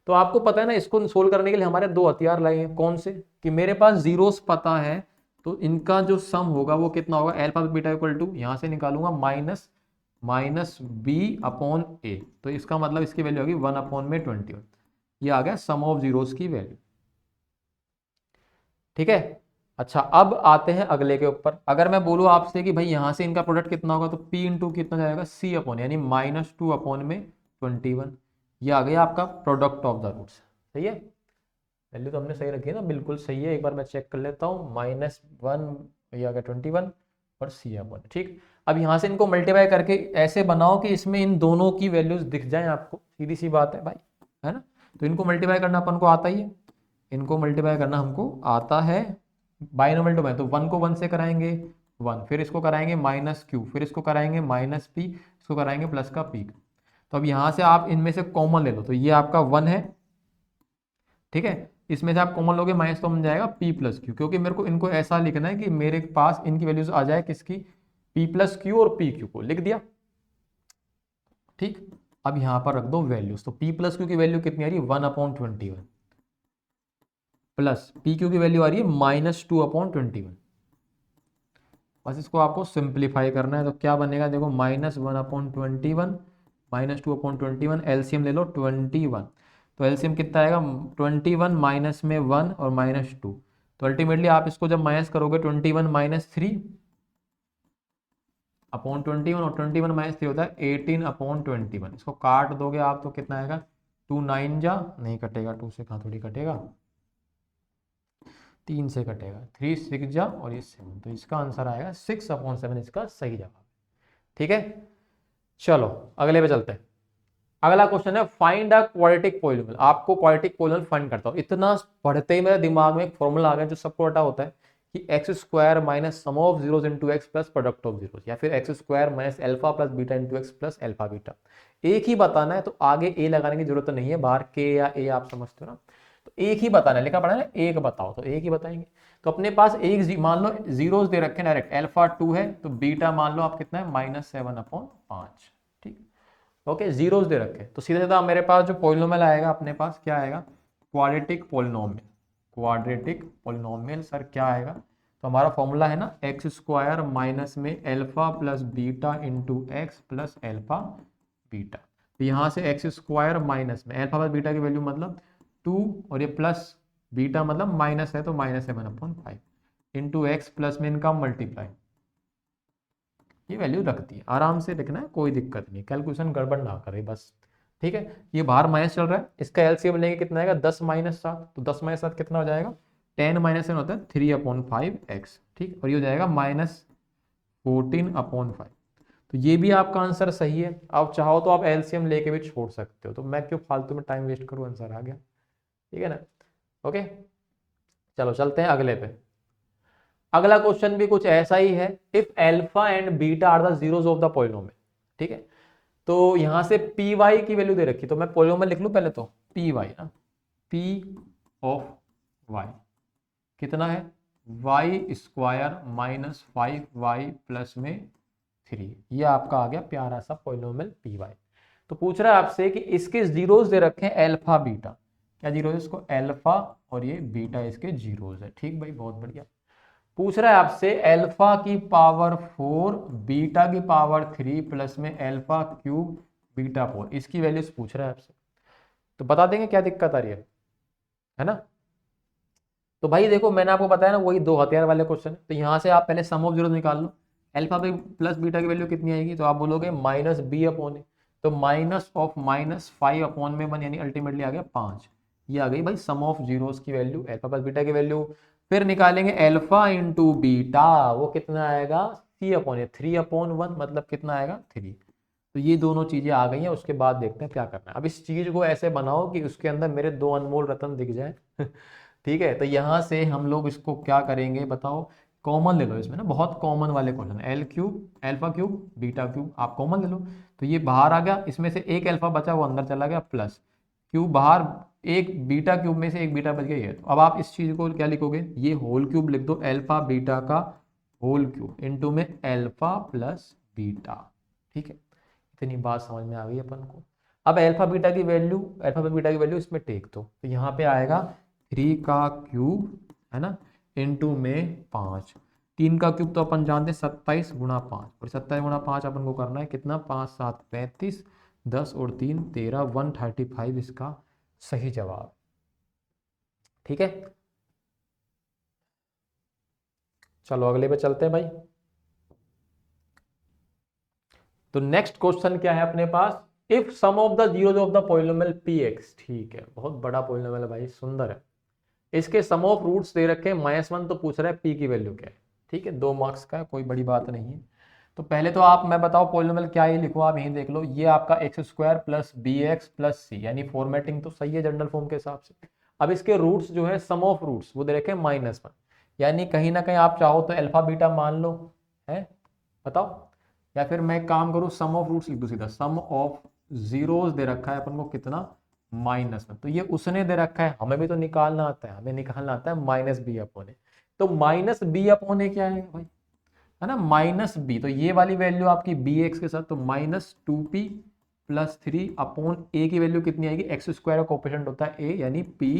Speaker 1: तो आपको पता है ना, इसको सोल्व करने के लिए हमारे दो हथियार लाए हैं। कौन से, कि मेरे पास जीरोस पता है, तो इनका जो सम होगा वो कितना होगा, अल्फा बीटा इक्वल टू यहां से निकालूंगा माइनस बी अपॉन ए, तो इसका मतलब इसकी वैल्यू होगी 1 अपॉन में 21। ये आ गया सम ऑफ जीरोस की वैल्यू। ठीक है, अच्छा अब आते हैं अगले के ऊपर। अगर मैं बोलूं आपसे कि भाई यहां से इनका प्रोडक्ट कितना होगा, तो p इंटू कितना जाएगा c अपॉन, यानी -2 अपॉन में 21। ये आ गया आपका प्रोडक्ट ऑफ द रूट्स। सही है, वैल्यू तो हमने सही रखी है ना, बिल्कुल सही है। एक बार मैं चेक कर लेता हूँ, -1 ये आ गया 21 और c अपॉन। ठीक, अब यहाँ से इनको मल्टीप्लाई करके ऐसे बनाओ कि इसमें इन दोनों की वैल्यूज दिख जाए आपको, सीधी सी बात है भाई, है ना। तो इनको मल्टीप्लाई करना अपन को आता ही है, इनको मल्टीप्लाई करना हमको आता है, बाइनोमियल टू बाइनोमियल, तो 1 को 1 से कराएंगे 1, फिर इसको कराएंगे माइनस क्यू, फिर इसको कराएंगे माइनस पी, इसको कराएंगे प्लस का पी। तो अब यहां से आप इनमें से कॉमन ले लो, तो ये आपका 1 है। ठीक है, इसमें से आप कॉमन लोगे माइनस, तो बन जाएगा p प्लस क्यू, क्योंकि मेरे को इनको ऐसा लिखना है कि मेरे पास इनकी वैल्यूज आ जाए किसकी, p प्लस क्यू और p क्यू को लिख दिया। ठीक, अब यहां पर रख दो वैल्यूज, तो p प्लस क्यू की वैल्यू कितनी आ रही है 1 अपॉन 21 प्लस पी क्यू की वैल्यू आ रही है -2 अपॉन 21। बस इसको आपको सिंप्लीफाई करना है, तो क्या बनेगा देखो, -1 अपॉन 21 -2 अपॉन 21, एलसीएम ले लो 21, तो एलसीएम कितना आएगा 21 माइनस में 1 और -2, तो अल्टीमेटली आप इसको जब माइनस करोगे 21 माइनस 3 अपॉन 21 और 21 माइनस 3 होता है 18 अपॉन 21। इसको काट दोगे आप तो कितना आएगा, 2 9 जा नहीं कटेगा, 2 से कहाँ थोड़ी कटेगा, 3 से कटेगा, 3 6 जा और ये 7, तो इसका आंसर आएगा 6 अपॉन 7, इसका सही जवाब। ठीक है, चलो अगले पे चलते हैं। अगला क्वेश्चन है फाइंड अ क्वाड्रेटिक पॉलिनोमियल। आपको क्वाड्रेटिक पॉलिनोमियल फाइंड करता हूं, इतना पढ़ते ही मेरे दिमाग में एक फॉर्मूला आ गया जो सबको पता होता है कि x square minus sum of zeros into x plus product of zeros, या फिर x square minus alpha plus beta into x plus alpha beta. एक ही बताना है, तो आगे ए लगाने की जरूरत नहीं है, बाहर के या ए आप समझते हो ना, तो एक ही बताना है, लिखा पड़ा है एक बताओ, तो एक ही बताएंगे। तो अपने पास एक मान लो जीरोस दे रखे हैं डायरेक्ट, अल्फा 2 है तो बीटा मान लो आप कितना है -7 अपॉन 5। ठीक, ओके, जीरोस दे रखे, तो सीधा सीधा मेरे पास जो पॉलिनोमियल आएगा अपने पास क्या आएगा, quadratic polynomial. Quadratic polynomial sir क्या आएगा, तो हमारा फॉर्मूला है ना एक्स स्क्वायर माइनस में alpha plus beta into x plus alpha beta. तो यहाँ से एक्स स्क्वायर माइनस में अल्फा प्लस बीटा की वैल्यू मतलब 2 और ये प्लस बीटा मतलब माइनस है तो -7 अपॉन 5 इंटू एक्स प्लस में इनका मल्टीप्लाई, ये वैल्यू रखती है, आराम से लिखना है, कोई दिक्कत नहीं, कैलकुलेशन गड़बड़ ना करे बस। ठीक है, ये बाहर माइनस चल रहा है, इसका एलसीएम लेंगे कितना आएगा 10 माइनस 7, तो 10 माइनस 7 कितना हो जाएगा 10 माइनस 7 होता है 3 अपॉन 5x। ठीक, और ये हो जाएगा -14 अपॉन 5। तो ये भी आपका आंसर सही है, आप चाहो तो आप एलसीएम लेके भी छोड़ सकते हो, तो मैं क्यों फालतू में टाइम वेस्ट करूँ, आंसर आ गया। ठीक है ना, ओके, चलो चलते हैं अगले पे। अगला क्वेश्चन भी कुछ ऐसा ही है, if alpha and beta are the zeros of the polynomial. ठीक है, तो यहां से पी वाई की वैल्यू दे रखी, तो मैं पॉलिनोमियल लिख लूं पहले, तो पी वाई ना, पी ऑफ वाई कितना है, Y square minus 5y plus में 3। ये आपका आ गया प्यारा सा पॉलिनोमियल पी वाई। तो पूछ रहा है आपसे कि इसके जीरोस दे रखे हैं अल्फा बीटा, क्या जीरो है इसको, अल्फा और ये बीटा इसके जीरोस है। ठीक भाई, बहुत बढ़िया। पूछ रहा है आपसे अल्फा की पावर 4 बीटा की पावर 3 प्लस में अल्फा क्यूब बीटा 4, इसकी वैल्यूज पूछ रहा है आपसे। तो बता देंगे क्या दिक्कत आ रही है ना। तो भाई देखो मैंने आपको बताया ना वही दो हथियार वाले क्वेश्चन। तो यहाँ से आप पहले सम ऑफ जीरो निकाल लो। अल्फा पे प्लस बीटा की वैल्यू कितनी आएगी, तो आप बोलोगे माइनस बी अपॉन ए, तो माइनस ऑफ माइनस 5 अपॉन में 1 यानी अल्टीमेटली आ गया 5। ये आ गई भाई सम ऑफ जीरोस की वैल्यू, अल्फा प्लस बीटा की वैल्यू। फिर निकालेंगे अल्फा इंटू बीटा, वो कितना आएगा, सी अपॉन ए, 3 अपॉन 1 मतलब कितना आएगा 3। तो ये दोनों चीजें आ गई हैं। उसके बाद देखते हैं क्या करना है। अब इस चीज को ऐसे बनाओ कि उसके अंदर मेरे दो अनमोल रत्न दिख जाए ठीक है। तो यहां से हम लोग इसको क्या करेंगे बताओ, कॉमन ले लो इसमें ना, बहुत कॉमन वाले question, L cube alpha cube beta cube आप कॉमन ले लो। तो ये बाहर आ गया, इसमें से एक अल्फा बचा वो अंदर चला गया, प्लस क्यूब बाहर, एक बीटा क्यूब में से एक बीटा बच गया ये। तो अब आप इस चीज को क्या लिखोगे, ये होल क्यूब लिख दो, अल्फा बीटा का होल क्यूब इनटू में अल्फा प्लस बीटा। ठीक है, इतनी बात समझ में आ गई अपन को। अब अल्फा बीटा की वैल्यू, अल्फा बीटा की वैल्यू इसमें टेक दो, तो यहाँ पे आएगा 3 का क्यूब है ना इनटू में 5। 3 का क्यूब तो अपन जानते हैं 27 गुणा 5, और 27 गुणा 5 अपन को करना है कितना, 5 7 35, 10 और 3 13, 135 इसका सही जवाब। ठीक है, चलो अगले पे चलते हैं भाई। तो नेक्स्ट क्वेश्चन क्या है अपने पास, if sum of the zeros of the polynomial px, ठीक है बहुत बड़ा पॉलिनोमियल है भाई, सुंदर है। इसके सम ऑफ रूट्स दे रखे हैं -1, तो पूछ रहा है p की वैल्यू क्या है। ठीक है, 2 मार्क्स का है, कोई बड़ी बात नहीं है। तो पहले तो आप, मैं बताओ पॉलिनोमियल क्या है लिखो, आप यहीं देख लो, ये आपका x square plus b x plus c, यानी फॉर्मेटिंग तो सही है जनरल फॉर्म के हिसाब से। अब इसके रूट्स जो है सम ऑफ रूट्स वो दे रखे हैं -1, यानी कहीं ना कहीं आप चाहो तो अल्फा बीटा मान लो, है बताओ, या फिर मैं एक काम करूँ सम ऑफ रूट्स लिख दूँ सीधा, सम ऑफ जीरोस दे रखा है अपन को कितना -1, तो ये उसने दे रखा है, हमें भी तो निकालना आता है, हमें निकालना आता है माइनस बी अपॉन ए। तो माइनस बी अपॉन ए क्या है भाई, है ना माइनस बी, तो ये वाली वैल्यू आपकी बी एक्स के साथ, तो -2p प्लस 3 अपॉन ए की वैल्यू कितनी आएगी, एक्स स्क्वायर का कोएफिशिएंट होता है ए, यानी p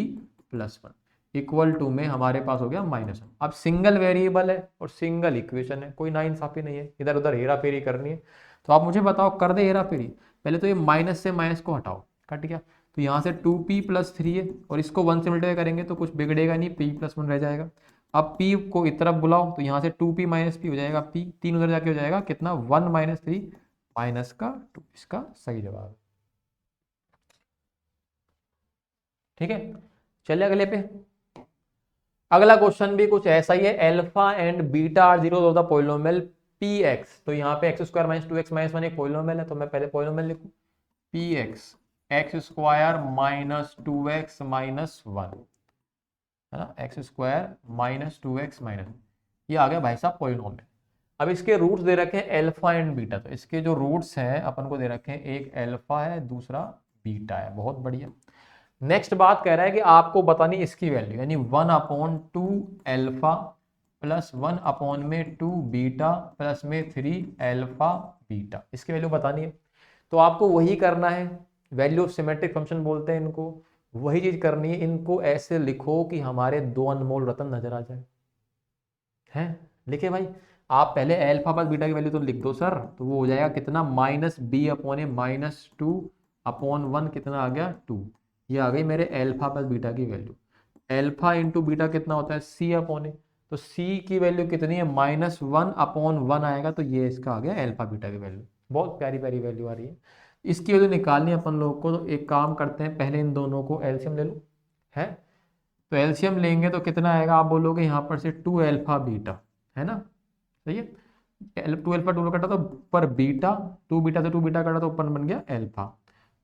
Speaker 1: + 1 इक्वल टू में हमारे पास हो गया -1। अब सिंगल वेरिएबल है और सिंगल इक्वेशन है, कोई नाइंसाफी नहीं है, इधर उधर हेरा फेरी करनी है। तो आप मुझे बताओ, कर दे हेरा फेरी। पहले तो ये माइनस से माइनस को हटाओ, कट गया, तो यहाँ से 2p + 3 है, और इसको 1 से मल्टीप्लाई करेंगे तो कुछ बिगड़ेगा नहीं, p + 1 रह जाएगा। अब p को इस तरफ बुलाओ, तो यहाँ से 2p - p हो जाएगा, p 3 उधर जाके हो जाएगा कितना, 1 - 3 -2, इसका सही जवाब। ठीक है, चलिए अगले पे। अगला क्वेश्चन भी कुछ ऐसा ही है, alpha and beta are zeros of the polynomial px। तो यहाँ पे x स्क्वायर - 2x - 1 एक पॉलिनोमियल है, तो मैं पहले पॉलिनोमियल लिखूं, px x स्क्वायर - 2x - 1 है ना, x स्क्वायर - 2x - ये आ गया भाई साहब पॉलिनोमियल। अब इसके रूट्स दे रखे हैं अल्फा एंड बीटा, तो इसके जो रूट्स हैं अपन को दे रखे हैं, एक अल्फा है दूसरा बीटा है, बहुत बढ़िया। नेक्स्ट बात कह रहा है कि आपको बतानी इसकी वैल्यू, यानी 1/2 अल्फा प्लस 1/2 बीटा प्लस में 3 अल्फा बीटा, इसकी वैल्यू बतानी है। तो आपको वही करना है, वैल्यू ऑफ सिमेट्रिक फंक्शन बोलते हैं इनको, वही चीज करनी है। इनको ऐसे लिखो कि हमारे दो अनमोल रत्न नजर आ जाए, हैं लिखे भाई। आप पहले अल्फा प्लस बीटा की वैल्यू तो लिख दो सर, तो वो हो जाएगा कितना, -b/a -2/1 कितना आ गया 2। ये आ गई मेरे अल्फा प्लस बीटा की वैल्यू। अल्फा इंटू बीटा कितना होता है, c/a, तो c की वैल्यू कितनी है, -1/1 आएगा, तो ये इसका आ गया अल्फा बीटा की वैल्यू। बहुत प्यारी प्यारी वैल्यू आ रही है। इसकी वैल्यू निकालनी है अपन लोगों को, तो एक काम करते हैं, पहले इन दोनों को एलसीएम ले लो, है तो एलसीएम लेंगे तो कितना आएगा, आप बोलोगे यहाँ पर से 2 अल्फा बीटा, है ना, सही है। 2 अल्फा 2 कटा तो पर बीटा, 2 बीटा से 2 बीटा कटा तो ऊपर बन गया अल्फा,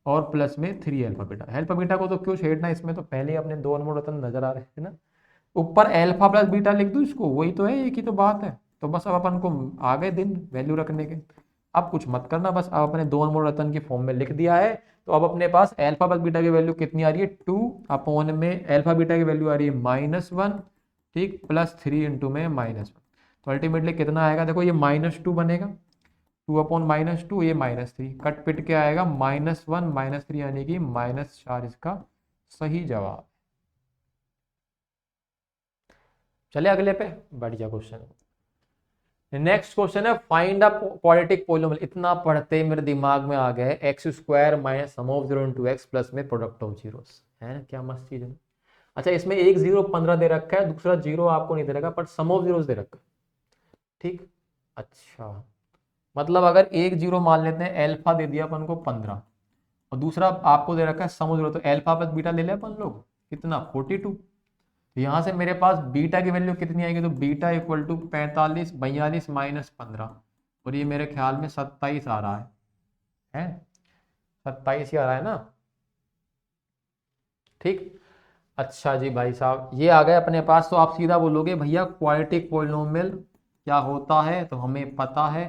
Speaker 1: और प्लस में 3 अल्फा बीटा। अल्फा बीटा को तो क्यों छेड़ना, इसमें तो पहले ही अपने दो अनमोल रत्न नजर आ रहे हैं ना। ऊपर अल्फा प्लस बीटा लिख दो इसको, वही तो है, एक ही तो बात है। तो बस अब अपन को आ गए दिन वैल्यू रखने के, अब कुछ मत करना, बस अब अपने दो अनमोल रत्न की फॉर्म में लिख दिया है, तो अब अपने पास अल्फा प्लस बीटा की वैल्यू कितनी आ रही है, 2 अपॉन में अल्फा बीटा की वैल्यू आ रही है -1, ठीक, +3 इंटू में -1। तो अल्टीमेटली कितना आएगा, देखो ये -2 बनेगा, 2 अपॉन -2, ये -3, कट पिट के आएगा -1 -3 यानी कि -4 इसका सही जवाब। चले अगले पे, बढ़िया क्वेश्चन। नेक्स्ट क्वेश्चन है फाइंड अ क्वाड्रेटिक पोलिनोमियल। इतना पढ़ते मेरे दिमाग में आ गया x² minus sum of 0 into x plus में प्रोडक्ट ऑफ जीरोस, है ना, क्या मस्त चीज है। अच्छा, इसमें एक 0 15 दे रखा है, दूसरा 0 आपको नहीं दे रखा, पर सम ऑफ जीरोस दे रखा है, ठीक। अच्छा, मतलब अगर एक 0 मान लेते हैं, अल्फा दे दिया अपन को 15 और दूसरा आपको दे रखा है सम ऑफ 0, तो अल्फा प्लस बीटा ले लिया अपन लोग, कितना 42। तो यहाँ से मेरे पास बीटा की वैल्यू कितनी आएगी, तो बीटा इक्वल टू 45 42 माइनस 15, और ये मेरे ख्याल में 27 आ रहा है 27 ही आ रहा है ना, ठीक। अच्छा जी भाई साहब, ये आ गए अपने पास। तो आप सीधा बोलोगे भैया क्वाड्रेटिक पॉलिनोमियल क्या होता है, तो हमें पता है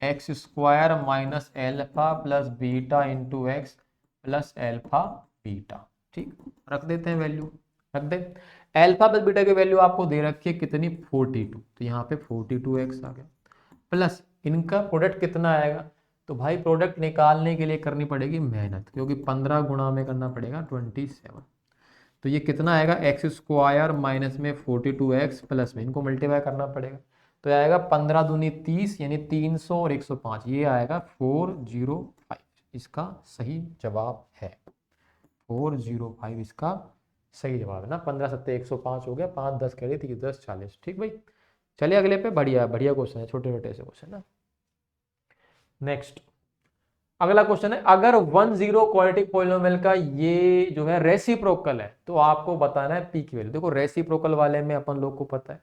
Speaker 1: x² minus alpha plus beta into x plus alpha beta, ठीक। रख देते हैं वैल्यू, रख दे। एल्फा प्लस बीटा की वैल्यू आपको दे रखी है कितनी, 42, तो यहाँ पे 42x आ गया, प्लस इनका प्रोडक्ट कितना आएगा, तो भाई प्रोडक्ट निकालने के लिए करनी पड़ेगी मेहनत, क्योंकि 15 गुणा में करना पड़ेगा 27। तो ये कितना आएगा, x² माइनस में 42x प्लस में इनको मल्टीप्लाई करना पड़ेगा, तो आएगा 15 दूनी 30 यानी 300 और 105, ये आएगा 405, इसका सही जवाब है 405, इसका सही जवाब है ना। 15 सत्ते 105 हो गया, 5 10 कह रही 30 10 40, ठीक भाई। चलिए अगले पे, बढ़िया बढ़िया क्वेश्चन है, छोटे छोटे से क्वेश्चन ना। नेक्स्ट अगला क्वेश्चन है, अगर 10 क्वाड्रेटिक पॉलिनोमियल का ये जो है रेसिप्रोकल है, तो आपको बताना है पी की वैल्यू। देखो रेसिप्रोकल वाले में अपन लोग को पता है,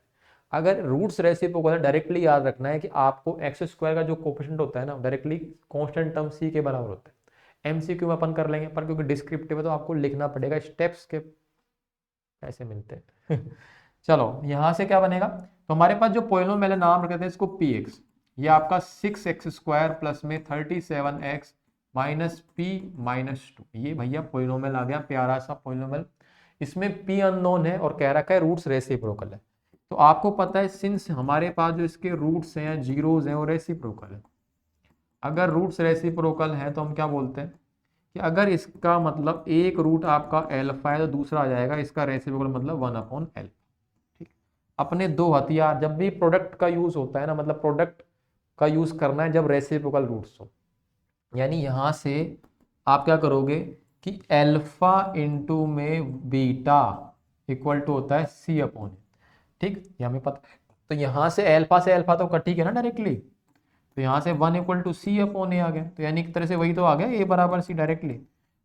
Speaker 1: अगर रूट्स रेसिप्रोकल है, डायरेक्टली याद रखना है कि आपको x² का जो कोफिशिएंट होता है ना, डायरेक्टली कांस्टेंट टर्म c के बराबर होता है। एमसीक्यू में अपन कर लेंगे, पर क्योंकि डिस्क्रिप्टिव है तो आपको लिखना पड़ेगा, स्टेप्स के ऐसे मिलते हैं चलो यहाँ से क्या बनेगा, तो हमारे पास जो पॉलिनोमियल है, नाम रखते हैं इसको px, ये आपका 6x² प्लस में 37x माइनस p माइनस 2, ये भैया पॉलिनोमियल आ गया, प्यारा सा पॉलिनोमियल। इसमें p अननोन है और कह रखा है रूट्स रेसिप्रोकल है। तो आपको पता है सिंस हमारे पास जो इसके रूट्स हैं, जीरोज हैं, और रेसिप्रोकल है, अगर रूट्स रेसिप्रोकल है तो हम क्या बोलते हैं कि अगर इसका मतलब एक रूट आपका एल्फा है तो दूसरा आ जाएगा इसका रेसिप्रोकल मतलब 1/l, ठीक। अपने दो हथियार, जब भी प्रोडक्ट का यूज होता है ना, मतलब प्रोडक्ट का यूज करना है जब रेसिप्रोकल रूट्स हो, यानी यहां से आप क्या करोगे कि एल्फा इंटू में बीटा इक्वल टू होता है c अपॉन, ठीक, ये हमें पता है। तो यहां से एल्फा तो कट ही गया ना डायरेक्टली, तो यहाँ से 1 इक्वल टू सी अपॉन ए आ गया, तो यानी एक तरह से वही तो आ गया, ए बराबर सी डायरेक्टली।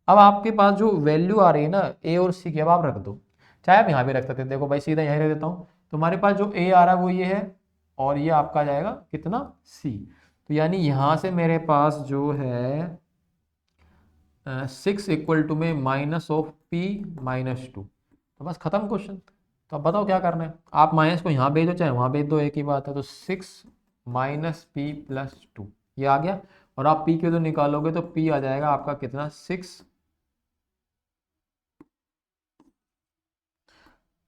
Speaker 1: अब आपके पास जो वैल्यू आ रही है ना ए और सी की, अब आप रख दो, चाहे आप यहाँ भी रख सकते थे, देखो भाई सीधा यहीं रख देता हूँ। तो हमारे पास जो ए आ रहा है वो ये है, और ये आपका जाएगा कितना सी, तो यानी यहाँ से मेरे पास जो है 6 इक्वल टू में माइनस ऑफ पी माइनस 2, तो बस खत्म क्वेश्चन। तो अब बताओ क्या करना है, आप माइनस को यहाँ भेज दो चाहे वहाँ भेज दो, एक ही बात है। तो 6 माइनस पी प्लस 2 ये आ गया, और आप पी के तो निकालोगे तो पी आ जाएगा आपका कितना 6,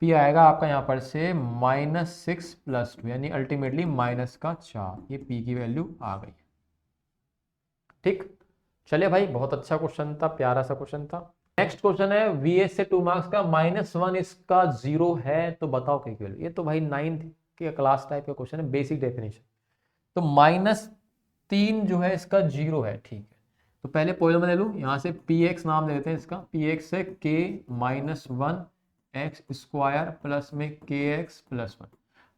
Speaker 1: पी आएगा आपका यहाँ पर से -6 प्लस 2 यानी अल्टीमेटली -4, ये पी की वैल्यू आ गई, ठीक। चलिए भाई, बहुत अच्छा क्वेश्चन था, प्यारा सा क्वेश्चन था। नेक्स्ट क्वेश्चन है वीएस से 2 मार्क्स का, -1 इसका 0 है तो बताओ क्या वैल्यू। ये तो भाई 9th के क्लास टाइप का क्वेश्चन है, बेसिक डेफिनेशन। तो -3 जो है इसका 0 है, ठीक है। तो पहले पॉलिनोमियल ले लूँ, यहाँ से px नाम ले लेते हैं इसका, px है k-1 x² प्लस में kx प्लस 1।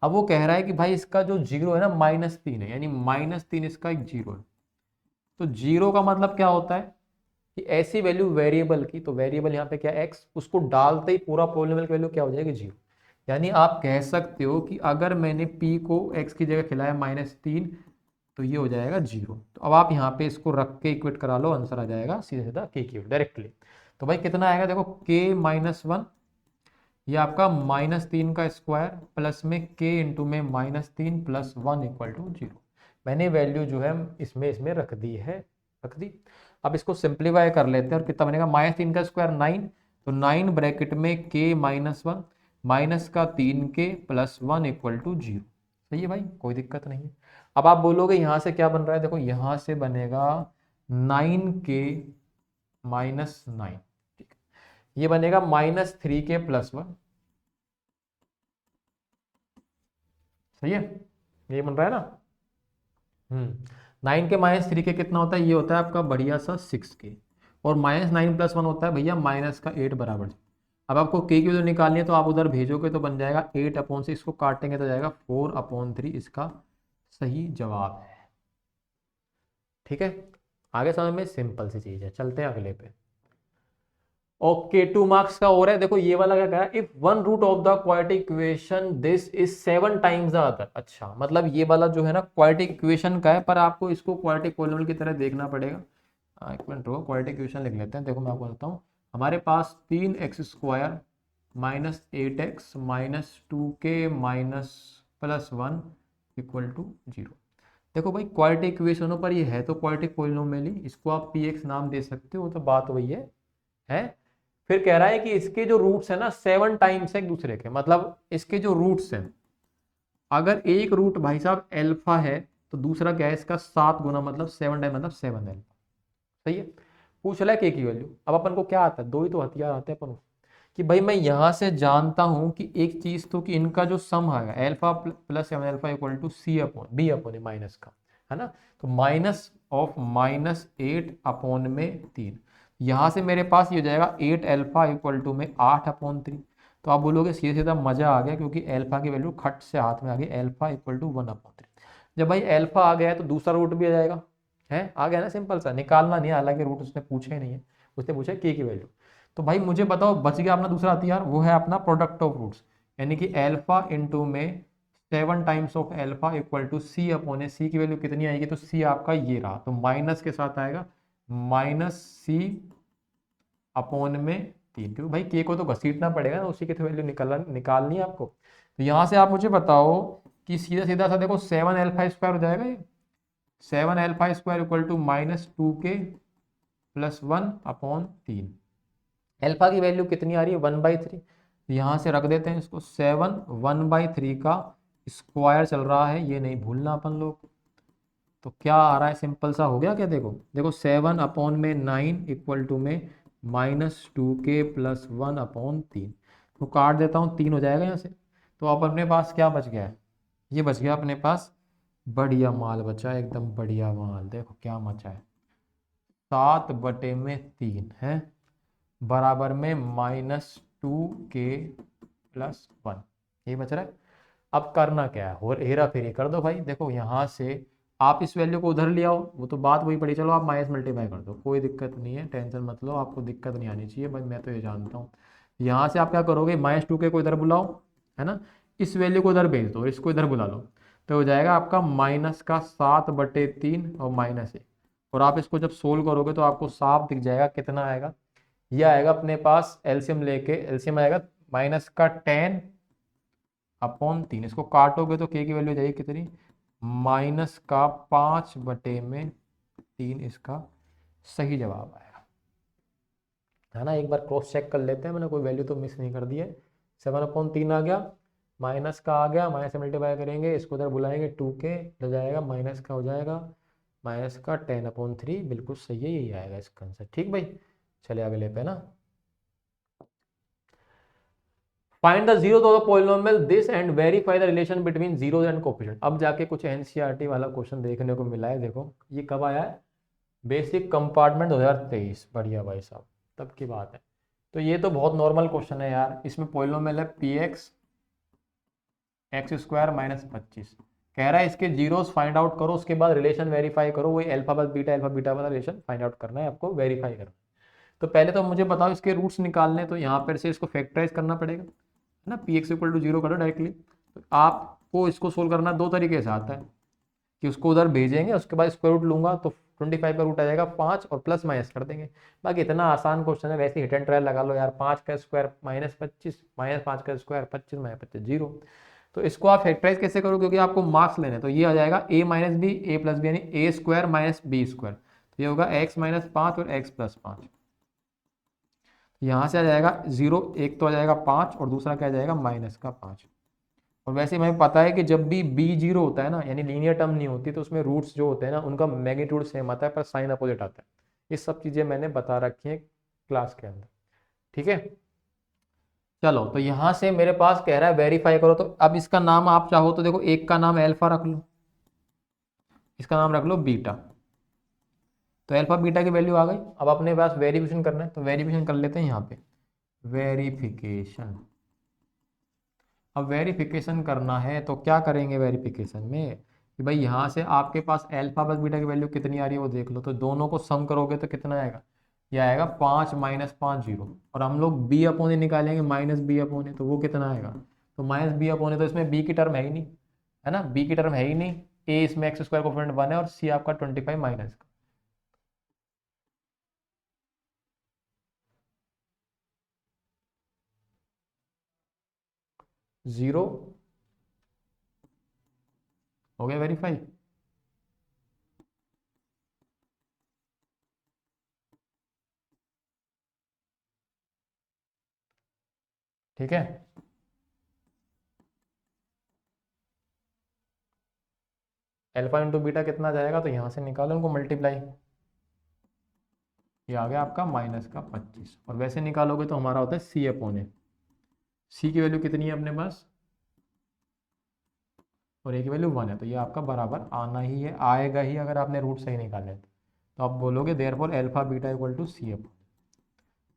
Speaker 1: अब वो कह रहा है कि भाई इसका जो 0 है ना -3 है, यानी -3 इसका एक 0 है। तो 0 का मतलब क्या होता है कि ऐसी वैल्यू वेरिएबल की, तो वेरिएबल यहाँ पे क्या x, उसको डालते ही पूरा पॉलिनोमियल की वैल्यू क्या हो जाएगी 0। यानी आप कह सकते हो कि अगर मैंने p को x की जगह खिलाया -3 तो ये हो जाएगा 0। तो अब आप यहाँ पे इसको रख के इक्वेट करा लो, आंसर आ जाएगा सीधा सीधा k की डायरेक्टली। तो भाई कितना आएगा, देखो k-1, ये आपका -3 का स्क्वायर प्लस में k इंटू में -3 प्लस 1 इक्वल टू 0। मैंने वैल्यू जो है इसमें रख दी है, रख दी। अब इसको सिंप्लीफाई कर लेते हैं और कितना बनेगा, -3 का स्क्वायर 9, तो 9 ब्रैकेट में k -1 माइनस का 3k + 1 = 0। सही है भाई, कोई दिक्कत नहीं है। अब आप बोलोगे यहां से क्या बन रहा है, देखो यहां से बनेगा 9k - 9, ठीक है, ये बनेगा -3k + 1। सही है, ये बन रहा है ना। 9 के -3k कितना होता है, ये होता है आपका बढ़िया सा 6k, और -9 + 1 होता है भैया -8 बराबर। अब आपको k की वैल्यू निकालनी है तो आप उधर भेजोगे तो बन जाएगा 8/6, इसको काटेंगे तो जाएगा 4/3, इसका सही जवाब है। ठीक है, आगे समझ में सिंपल सी चीज है, चलते हैं अगले पे। ओके, 2 मार्क्स का और है, देखो ये वाला क्या कहा है, if one root of the quadratic equation this is 7 times the other. अच्छा, मतलब ये वाला जो है ना क्वाड्रेटिक इक्वेशन का है, पर आपको इसको क्वाड्रेटिक पॉलिनॉमियल की तरह देखना पड़ेगा। एक मिनट रुको, क्वाड्रेटिक इक्वेशन लिख लेते हैं। देखो मैं आपको बताता हूँ, हमारे पास 3x² - 8x - 2k +1 = 0। देखो भाई क्वाड्रेटिक इक्वेशनों पर ये है तो क्वाड्रेटिक पॉलिनॉमियल ही, इसको आप px नाम दे सकते हो, तो बात वही है। फिर कह रहा है कि इसके जो रूट्स है ना 7 टाइम्स है एक दूसरे के, मतलब इसके जो रूट्स हैं, अगर एक रूट भाई साहब एल्फा है तो दूसरा क्या है इसका 7 गुना, मतलब 7 टाइम, मतलब 7 एल्फा। सही है, पूछ रहा है के की वैल्यू। अब अपन को क्या आता है, दो ही तो हथियार आते हैं अपन को, कि भाई मैं यहां से जानता हूं कि एक चीज तो कि इनका जो सम आएगा अल्फा + 7α = c/b/a माइनस का, है ना। तो -8/3, यहां से मेरे पास ये हो जाएगा 8α = 8/3। तो आप बोलोगे सीधा सीधा मजा आ गया, क्योंकि अल्फा की वैल्यू खट से हाथ में आ गई, अल्फा = 1/3। जब भाई अल्फा आ गया है तो दूसरा रूट भी आ जाएगा, है आ गया ना, सिंपल सा, निकालना नहीं है, हालांकि रूट उसने पूछे ही नहीं है, उसने पूछा के की वैल्यू। तो भाई मुझे बताओ बच गया अपना दूसरा हथियार, वो है अपना प्रोडक्ट ऑफ रूट्स, यानी कि अल्फा इंटू में 7 टाइम्स ऑफ अल्फा = c/a। सी की वैल्यू कितनी आएगी, तो सी आपका ये रहा, तो माइनस के साथ आएगा -c/3, क्योंकि भाई के को तो घसीटना पड़ेगा ना, उसी की तो वैल्यू निकालनी है आपको। तो यहां से आप मुझे बताओ कि सीधा सीधा सा देखो 7α² हो जाएगा, ये 7α² = -2k + 1/3। अल्फा की वैल्यू कितनी आ रही है, 1/3। यहां से रख देते हैं इसको, 7 1/3 का स्क्वायर चल रहा है, ये नहीं भूलना अपन लोग। तो क्या आ रहा है, सिंपल सा हो गया क्या, देखो देखो 7/9 = में -2k + 1/3। तो काट देता हूँ, 3 हो जाएगा यहाँ से। तो अब अपने पास क्या बच गया है, ये बच गया अपने पास, बढ़िया माल बचा है, एकदम बढ़िया माल। देखो क्या बचा है, 7/3 है, बराबर में -2k + 1, ये बच रहा है। अब करना क्या है, और हेरा फेरी कर दो भाई। देखो यहाँ से आप इस वैल्यू को उधर ले आओ, वो तो बात वही पड़ी, चलो आप माइनस मल्टीप्लाई कर दो, कोई दिक्कत नहीं है, टेंशन मत लो, आपको दिक्कत नहीं आनी चाहिए भाई, मैं तो ये जानता हूँ। यहाँ से आप क्या करोगे, -2k को इधर बुलाओ, है ना, इस वैल्यू को इधर भेज दो, इसको इधर बुला लो, तो हो जाएगा आपका -7/3 और -1। और आप इसको जब सोल्व करोगे तो आपको साफ दिख जाएगा कितना आएगा, ये आएगा अपने पास, एलसीएम लेके, एलसीएम आएगा -10/3। इसको काटोगे तो के की वैल्यू जाएगी कितनी, -5/3, इसका सही जवाब आएगा, है ना। एक बार क्रॉस चेक कर लेते हैं, मैंने कोई वैल्यू तो मिस नहीं कर दी है। 7/3 आ गया, माइनस का आ गया, माइनस से मल्टीप्लाई करेंगे, इसको उधर बुलाएंगे, 2k हो जाएगा, माइनस का हो जाएगा, माइनस का 10/3, बिल्कुल सही है, यही आएगा इसका आंसर। ठीक भाई, चले अगले पे ना। Find the zeros of the polynomial this and verify the relation between zeros and coefficient. अब जाके कुछ एनसीईआरटी वाला क्वेश्चन देखने को मिला है, देखो ये कब आया है, बेसिक कंपार्टमेंट 2023, बढ़िया भाई साहब, तब की बात है। तो ये तो बहुत नॉर्मल क्वेश्चन है यार, इसमें पॉलिनोमियल है px x² - 25, कह रहा है इसके जीरोस फाइंड आउट करो, उसके बाद रिलेशन वेरीफाई करो, वही अल्फा बीटा वाला रिलेशन फाइंड आउट करना है आपको, वेरीफाई करना है। तो पहले तो मुझे बताओ इसके रूट्स निकालने, तो यहाँ पर से इसको फैक्टराइज करना पड़ेगा, है ना, px = 0 करो डायरेक्टली। तो आपको इसको सोल्व करना दो तरीके से आता है, कि उसको उधर भेजेंगे, उसके बाद स्क्वायर रूट लूंगा तो 25 का रूट आ जाएगा 5, और प्लस माइनस कर देंगे। बाकी इतना आसान क्वेश्चन है, वैसे हिट एंड ट्रायल लगा लो यार, 5 का स्क्वायर -25, -5 का स्क्वायर 25, -25 0। तो इसको आप फैक्टराइज कैसे करो, क्योंकि आपको मार्क्स लेने, तो ये आ जाएगा a - b a + b, यानी a² - b²। तो ये होगा x माइनस 5 और x प्लस 5। यहाँ से आ जाएगा 0, एक तो आ जाएगा 5 और दूसरा क्या आ जाएगा माइनस का 5। और वैसे हमें पता है कि जब भी b 0 होता है ना, यानी लीनियर टर्म नहीं होती, तो उसमें रूट्स जो होते हैं ना उनका मैग्नीट्यूड सेम आता है पर साइन अपोजिट आता है। ये सब चीज़ें मैंने बता रखी हैं क्लास के अंदर, ठीक है। चलो, तो यहाँ से मेरे पास कह रहा है वेरीफाई करो, तो अब इसका नाम आप चाहो तो देखो, एक का नाम अल्फा रख लो, इसका नाम रख लो बीटा। तो अल्फा बीटा की वैल्यू आ गई। अब अपने पास वेरिफिकेशन करना है, तो वेरिफिकेशन कर लेते हैं यहाँ पे, वेरिफिकेशन। अब वेरिफिकेशन करना है तो क्या करेंगे वेरिफिकेशन में कि भाई यहाँ से आपके पास अल्फा प्लस बीटा की वैल्यू कितनी आ रही है वो देख लो। तो दोनों को सम करोगे तो कितना आएगा, ये आएगा 5 माइनस 5 0। और हम लोग बी अपोने निकालेंगे, माइनस बी अपोने, तो वो कितना आएगा, तो माइनस बी अपोने, तो इसमें बी की टर्म है ही नहीं, है ना, बी की टर्म है ही नहीं। ए इसमें एक्स स्क्वायर कोफिशिएंट 1 है और सी आपका 25 माइनस का 0। हो गया वेरीफाई। ठीक है, अल्फा इंटू बीटा कितना जाएगा, तो यहाँ से निकालो उनको मल्टीप्लाई, ये आ गया आपका माइनस का 25। और वैसे निकालोगे तो हमारा होता है सी अपोने, सी की वैल्यू कितनी है अपने पास, और ए की वैल्यू 1 है, तो ये आपका बराबर आना ही है, आएगा ही अगर आपने रूट सही निकाले तो आप बोलोगे therefore alpha beta equal to c upon.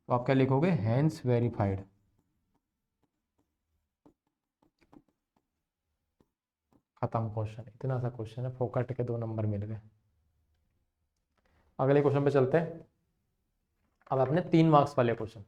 Speaker 1: तो आप क्या लिखोगे, हैंस वेरीफाइड। खत्म क्वेश्चन, इतना सा क्वेश्चन है, फोकट के 2 नंबर मिल गए। अगले क्वेश्चन पे चलते हैं। अब अपने 3 मार्क्स वाले क्वेश्चन।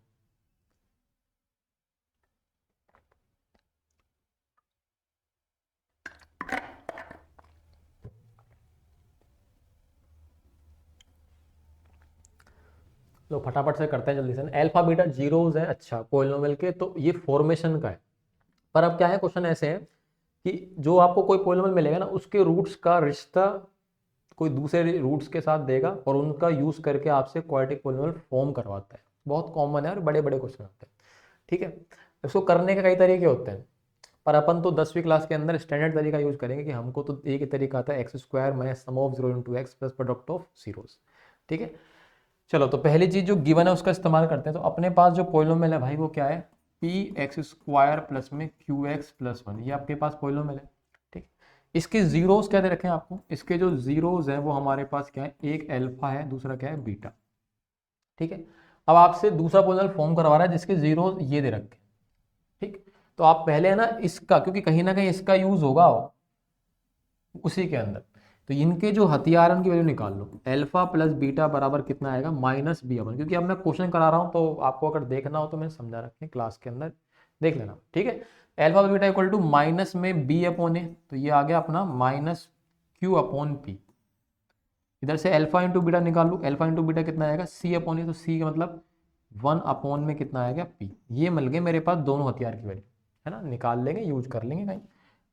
Speaker 1: तो फटाफट से करते हैं जल्दी से। अल्फा बीटा जीरोज है, अच्छा पॉलिनोमियल के, तो ये फॉर्मेशन का है। पर अब क्या है, क्वेश्चन ऐसे है कि जो आपको कोई पॉलिनोमियल मिलेगा ना, उसके रूट्स का रिश्ता कोई दूसरे रूट्स के साथ देगा और उनका यूज करके आपसे क्वाड्रेटिक पॉलिनोमियल फॉर्म करवाता है। बहुत कॉमन है और बड़े बड़े क्वेश्चन होते हैं, ठीक है। इसको करने के कई तरीके होते हैं, पर अपन तो 10वीं क्लास के अंदर स्टैंडर्ड तरीका यूज करेंगे कि हमको तो एक ही तरीका आता है, x square minus sum of 0 into x plus product of zeros, ठीक है। चलो, तो पहली चीज जो गिवन है उसका इस्तेमाल करते हैं। तो अपने पास जो पॉलिनोमियल है भाई वो क्या है, पी एक्स स्क्वायर प्लस में क्यू एक्स प्लस 1, ये आपके पास पॉलिनोमियल है, ठीक। इसके जीरोस क्या दे रखे हैं आपको, इसके जो जीरोस हैं वो हमारे पास क्या है, एक अल्फा है, दूसरा क्या है बीटा, ठीक है। अब आपसे दूसरा पॉलिनोमियल फॉर्म करवा रहा है जिसके जीरोस ये दे रखे हैं, ठीक। तो आप पहले है ना इसका, क्योंकि कहीं ना कहीं इसका यूज होगा उसी के अंदर, तो इनके जो हथियारन की वैल्यू निकाल लो। अल्फा प्लस बीटा बराबर कितना आएगा, माइनस बी अपन, क्योंकि अब मैं क्वेश्चन करा रहा हूं तो आपको अगर देखना हो तो मैंने समझा रखे क्लास के अंदर, देख लेना, ठीक है। Alpha plus beta equal to minus में बी अपॉन ए, तो ये आ गया अपना माइनस क्यू अपॉन पी। इधर से अल्फा इंटू बीटा निकाल लूँ, अल्फा इंटू बीटा कितना आएगा, सी अपॉन ए, तो सी का मतलब 1 अपॉन में कितना आएगा पी। ये मिल गए मेरे पास दोनों हथियार की वैल्यू, है ना, निकाल लेंगे, यूज कर लेंगे कहीं।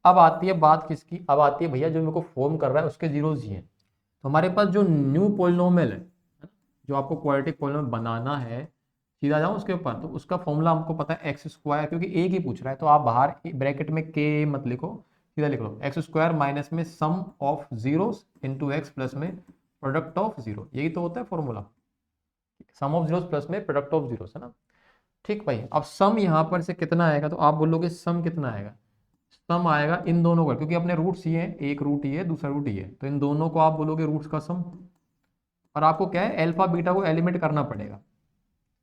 Speaker 1: अब आती है बात किसकी, अब आती है भैया जो मेरे को फॉर्म कर रहा है उसके जीरोज ये हैं। तो हमारे पास जो न्यू पोलिनोमियल है ना, जो आपको क्वाड्रेटिक पोलिनोमियल बनाना है, सीधा जाऊँ उसके ऊपर, तो उसका फॉर्मूला हमको पता है एक्स स्क्वायर, क्योंकि एक ही पूछ रहा है तो आप बाहर ब्रैकेट में के मत लिखो, सीधा लिख लो एक्स स्क्वायर माइनस में sum of zeros into x plus में प्रोडक्ट ऑफ जीरो, यही तो होता है formula, sum of zeros plus में प्रोडक्ट ऑफ जीरोस, है ना। ठीक भाई, अब सम यहाँ पर से कितना आएगा, तो आप बोलोगे सम कितना आएगा, सम आएगा इन दोनों का, क्योंकि अपने रूट्स ये हैं, एक रूट ये है दूसरा रूट ये है, तो इन दोनों को आप बोलोगे रूट्स का सम। और आपको क्या है, अल्फा बीटा को एलिमिनेट करना पड़ेगा,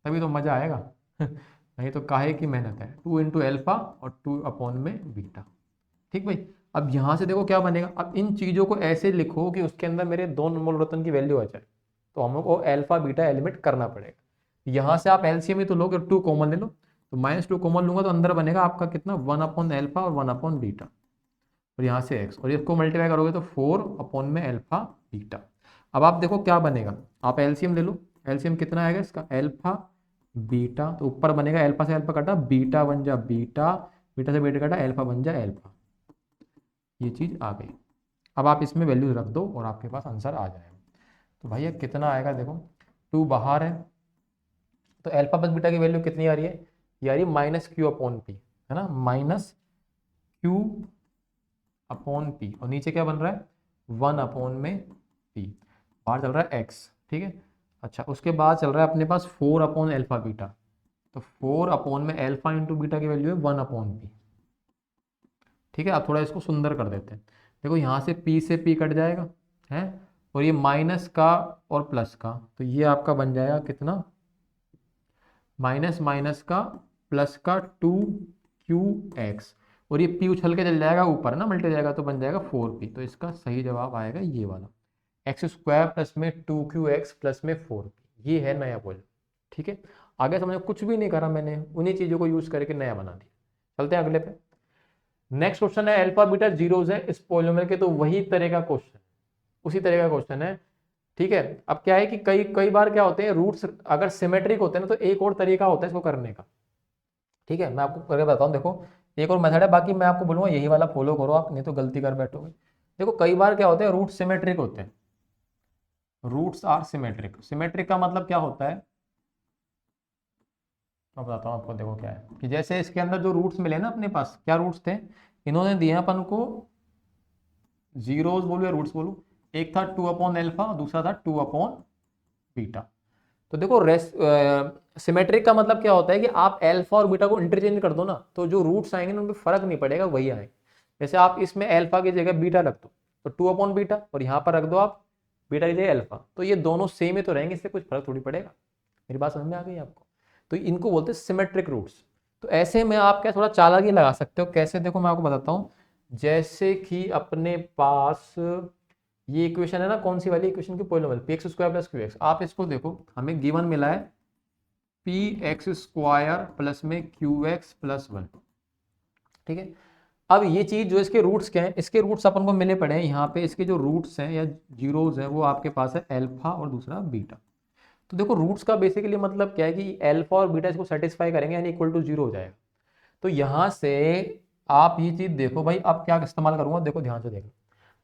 Speaker 1: तभी तो मजा आएगा नहीं तो काहे की मेहनत है, 2 इंटू एल्फा और 2 अपॉन में बीटा, ठीक भाई। अब यहाँ से देखो क्या बनेगा, अब इन चीज़ों को ऐसे लिखो कि उसके अंदर मेरे 2 मूलरत्न की वैल्यू आ जाए, तो हमको अल्फा बीटा एलिमिनेट करना पड़ेगा। यहाँ से आप एलसीएम ही तो लोगे, 2 कॉमन ले लो, तो -2 कॉमन लूंगा तो अंदर बनेगा आपका कितना, 1 अपॉन एल्फा और 1 अपॉन बीटा, और यहाँ से एक्स, और इसको मल्टीप्लाई करोगे तो 4 अपॉन में एल्फा बीटा। अब आप देखो क्या बनेगा, आप एलसीएम ले लो, एलसीएम कितना आएगा इसका, एल्फा बीटा, तो ऊपर बनेगा एल्फा से एल्फा कटा, बीटा बन जा बीटा, बीटा से बीटा कटा, एल्फा बन जा एल्फा, ये चीज आ गई। अब आप इसमें वैल्यूज रख दो और आपके पास आंसर आ जाएगा। तो भैया कितना आएगा देखो, 2 बाहर है, तो अल्फा प्लस बीटा की वैल्यू कितनी आ रही है, ये आ रही है माइनस क्यू अपॉन पी, है ना, माइनस क्यू अपॉन पी, और नीचे क्या बन रहा है, 1 अपॉन में पी, बाहर चल रहा है एक्स, ठीक है। अच्छा, उसके बाद चल रहा है अपने पास 4 अपॉन अल्फा बीटा, तो 4 अपॉन में अल्फा इंटू बीटा की वैल्यू है 1 अपॉन पी, ठीक है। अब थोड़ा इसको सुंदर कर देते हैं, देखो यहाँ से p से p कट जाएगा है, और ये माइनस का और प्लस का, तो ये आपका बन जाएगा कितना, माइनस माइनस का प्लस का 2qx, और ये p उछल के चल जाएगा ऊपर ना, मल्टी जाएगा तो बन जाएगा 4p, तो इसका सही जवाब आएगा ये वाला, एक्स स्क्वायर प्लस में 2qx प्लस में 4p, ये है नया पोल, ठीक है। आगे समझो, कुछ भी नहीं करा मैंने, उन्हीं चीज़ों को यूज करके नया बना दिया। चलते हैं अगले पे। नेक्स्ट क्वेश्चन है अल्फा बीटा जीरोज है इस पोलिनोमियल के, तो वही तरह का क्वेश्चन, उसी तरह का क्वेश्चन है, ठीक है। अब क्या है कि कई कई बार क्या होते हैं, रूट्स अगर सिमेट्रिक होते हैं ना, तो एक और तरीका होता है इसको करने का, ठीक है। मैं आपको करके बताऊं, देखो एक और मेथड है, बाकी मैं आपको बोलूंगा यही वाला फॉलो करो आप, नहीं तो गलती कर बैठोगे। देखो कई बार क्या होते हैं, रूट सिमेट्रिक होते हैं, रूट्स आर सिमेट्रिक, सिमेट्रिक का मतलब क्या होता है, मैं बताता हूँ आपको, देखो क्या है कि जैसे इसके अंदर जो रूट्स मिले ना अपने पास, क्या रूट्स थे, इन्होंने दिए अपन को जीरोज बोलो या रूट्स बोलो, एक था 2 अपॉन एल्फा, दूसरा था 2 अपॉन बीटा। तो देखो सिमेट्रिक का मतलब क्या होता है कि आप एल्फा और बीटा को इंटरचेंज कर दो ना, तो जो रूट्स आएंगे ना उनमें फर्क नहीं पड़ेगा, वही आएंगे। जैसे आप इसमें एल्फा की जगह बीटा रख दो, तो 2 अपॉन बीटा, और यहाँ पर रख दो आप बीटा की जगह एल्फा, तो ये दोनों सेम ही तो रहेंगे, इससे कुछ फर्क थोड़ी पड़ेगा। मेरी बात समझ में आ गई आपको, तो इनको बोलते हैं सिमेट्रिक रूट्स। तो ऐसे में आप क्या थोड़ा चालाकी लगा सकते हो, कैसे, देखो मैं आपको बताता हूँ। जैसे कि अपने पास ये इक्वेशन है ना, कौन सी वाली इक्वेशन की, polynomial P x square plus q x, आप इसको देखो, हमें गिवन मिला है पी एक्स स्क्वायर प्लस में क्यू एक्स प्लस 1, ठीक है। अब ये चीज जो इसके रूट्स क्या है, इसके रूट्स अपन को मिले पड़े हैं यहाँ पे, इसके जो रूट्स हैं या जीरोज हैं वो आपके पास है अल्फा और दूसरा बीटा। तो देखो रूट्स का बेसिकली मतलब क्या है कि अल्फा और बीटा इसको सेटिस्फाई करेंगे, यानी इक्वल टू 0 हो जाएगा। तो यहाँ से आप ये चीज देखो भाई, अब क्या इस्तेमाल करूंगा, देखो ध्यान से देखो,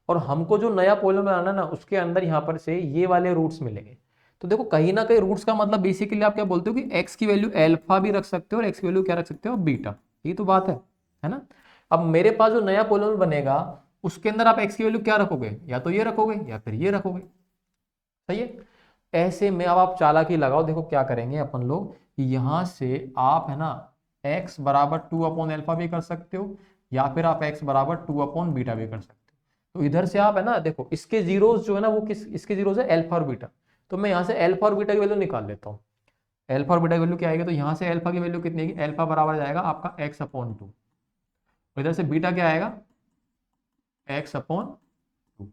Speaker 1: और हमको जो नया पोलिनोमियल आना ना, उसके अंदर यहाँ पर से ये वाले रूट्स मिलेंगे। तो देखो कहीं ना कहीं रूट्स का मतलब बेसिकली आप क्या बोलते हो कि एक्स की वैल्यू अल्फा भी रख सकते हो और एक्स की वैल्यू क्या रख सकते हो, बीटा, ये तो बात है ना। अब मेरे पास जो नया पोलिनोमियल बनेगा, उसके अंदर आप एक्स की वैल्यू क्या रखोगे, या तो ये रखोगे या फिर ये रखोगे, सही है। ऐसे में अब आप चालाकी लगाओ, देखो क्या करेंगे अपन लोग कि यहां से आप है ना x बराबर 2 अपॉन एल्फा भी कर सकते हो, या फिर आप x बराबर 2 अपॉन बीटा भी कर सकते हो। तो इधर से आप है ना, देखो इसके जीरोस जो है ना, वो किस इसके जीरोस है, अल्फा और बीटा, तो मैं यहाँ से अल्फा और बीटा की वैल्यू निकाल लेता हूँ। अल्फा और बीटा की वैल्यू क्या आएगी, तो यहाँ से अल्फा की वैल्यू कितनी आएगी, अल्फा बराबर जाएगा आपका x अपॉन 2, इधर से बीटा क्या आएगा, x अपॉन 2।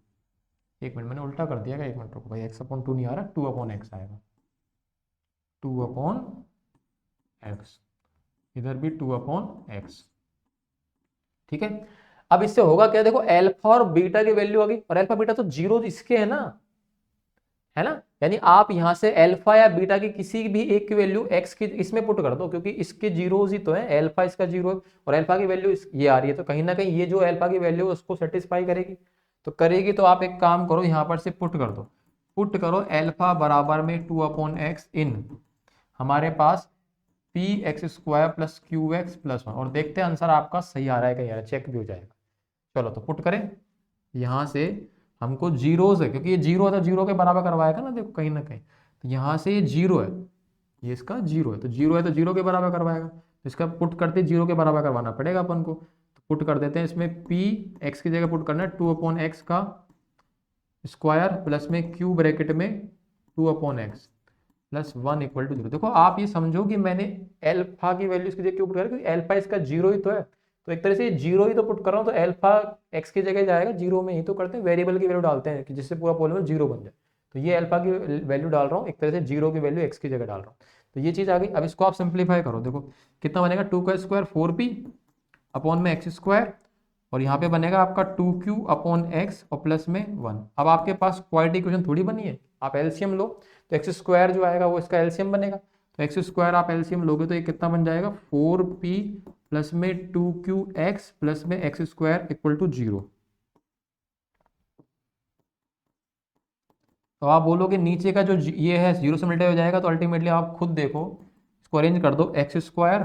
Speaker 1: एक मिनट, मैंने उल्टा कर दिया क्या, एक मिनट रुको भाई, x अपॉन 2 नहीं आ रहा, 2 अपॉन एक्स आएगा, 2 अपॉन एक्स, इधर भी 2 अपॉन एक्स, ठीक है। अब इससे होगा क्या, देखो अल्फा और बीटा की वैल्यू आ गई, और अल्फा बीटा तो जीरो इसके है ना, है ना, यानी आप यहां से अल्फा या बीटा की किसी भी एक की वैल्यू एक्स की इसमें पुट कर दो, क्योंकि इसके जीरोज ही तो है, अल्फा इसका जीरो है और अल्फा की वैल्यू ये आ रही है, तो कहीं ना कहीं ये जो अल्फा की वैल्यू है उसको सेटिस्फाई करेगी, तो करेगी। तो आप एक काम करो, यहां पर से पुट कर दो, पुट करो अल्फा बराबर में 2 अपॉन एक्स इन हमारे पास p x square plus q x plus 1, और देखते हैं आंसर आपका सही आ रहा है क्या, चेक भी हो जाएगा। चलो तो पुट करें, यहाँ से हमको जीरोज है, क्योंकि ये जीरो है तो जीरो के बराबर करवाएगा ना, देखो कहीं ना कहीं, तो यहाँ से ये जीरो है, ये इसका जीरो है, तो जीरो है तो जीरो के बराबर करवाएगा, तो इसका पुट करते जीरो के बराबर करवाना पड़ेगा अपन को, तो पुट कर देते हैं इसमें, पी एक्स की जगह पुट करना है 2 अपॉन एक्स का स्क्वायर प्लस में क्यू ब्रैकेट में 2 upon x plus 1 equal to 0। देखो आप ये समझो कि मैंने एल्फा की वैल्यू इसकी जगह क्यों पुट कर, क्योंकि एल्फा इसका जीरो ही तो है, तो एक तरह से जीरो ही तो पुट कर रहा हूँ, तो एल्फा एक्स की जगह जाएगा, जीरो में ही तो करते हैं, वेरिएबल की वैल्यू डालते हैं कि जिससे पूरा पोलिनोमियल जीरो बन जाए, तो ये एल्फा की वैल्यू डाल रहा हूँ, एक तरह से जीरो की वैल्यू एक्स की जगह डाल रहा हूँ, तो ये चीज आ गई। अब इसको आप सिंप्लीफाई करो, देखो कितना बनेगा, 2 का स्क्वायर 4p अपॉन में एक्स स्क्वायर, और यहाँ पे बनेगा आपका 2q अपॉन एक्स और प्लस में 1। अब आपके पास क्वाड्रेटिक इक्वेशन थोड़ी बनी है, आप एलसीएम लो, तो एक्स स्क्वायर जो आएगा वो इसका एलसीएम बनेगा, तो एक्स स्क्वायर आप एलसीएम लोगे तो ये कितना बन जाएगा, 4p प्लस में 2qx प्लस में एक्स स्क्वायर इक्वल टू 0। तो आप बोलोगे नीचे का जो ये है 0 से मल्टीप्लाई हो जाएगा, तो अल्टीमेटली आप खुद देखो, इसको अरेंज कर दो, x square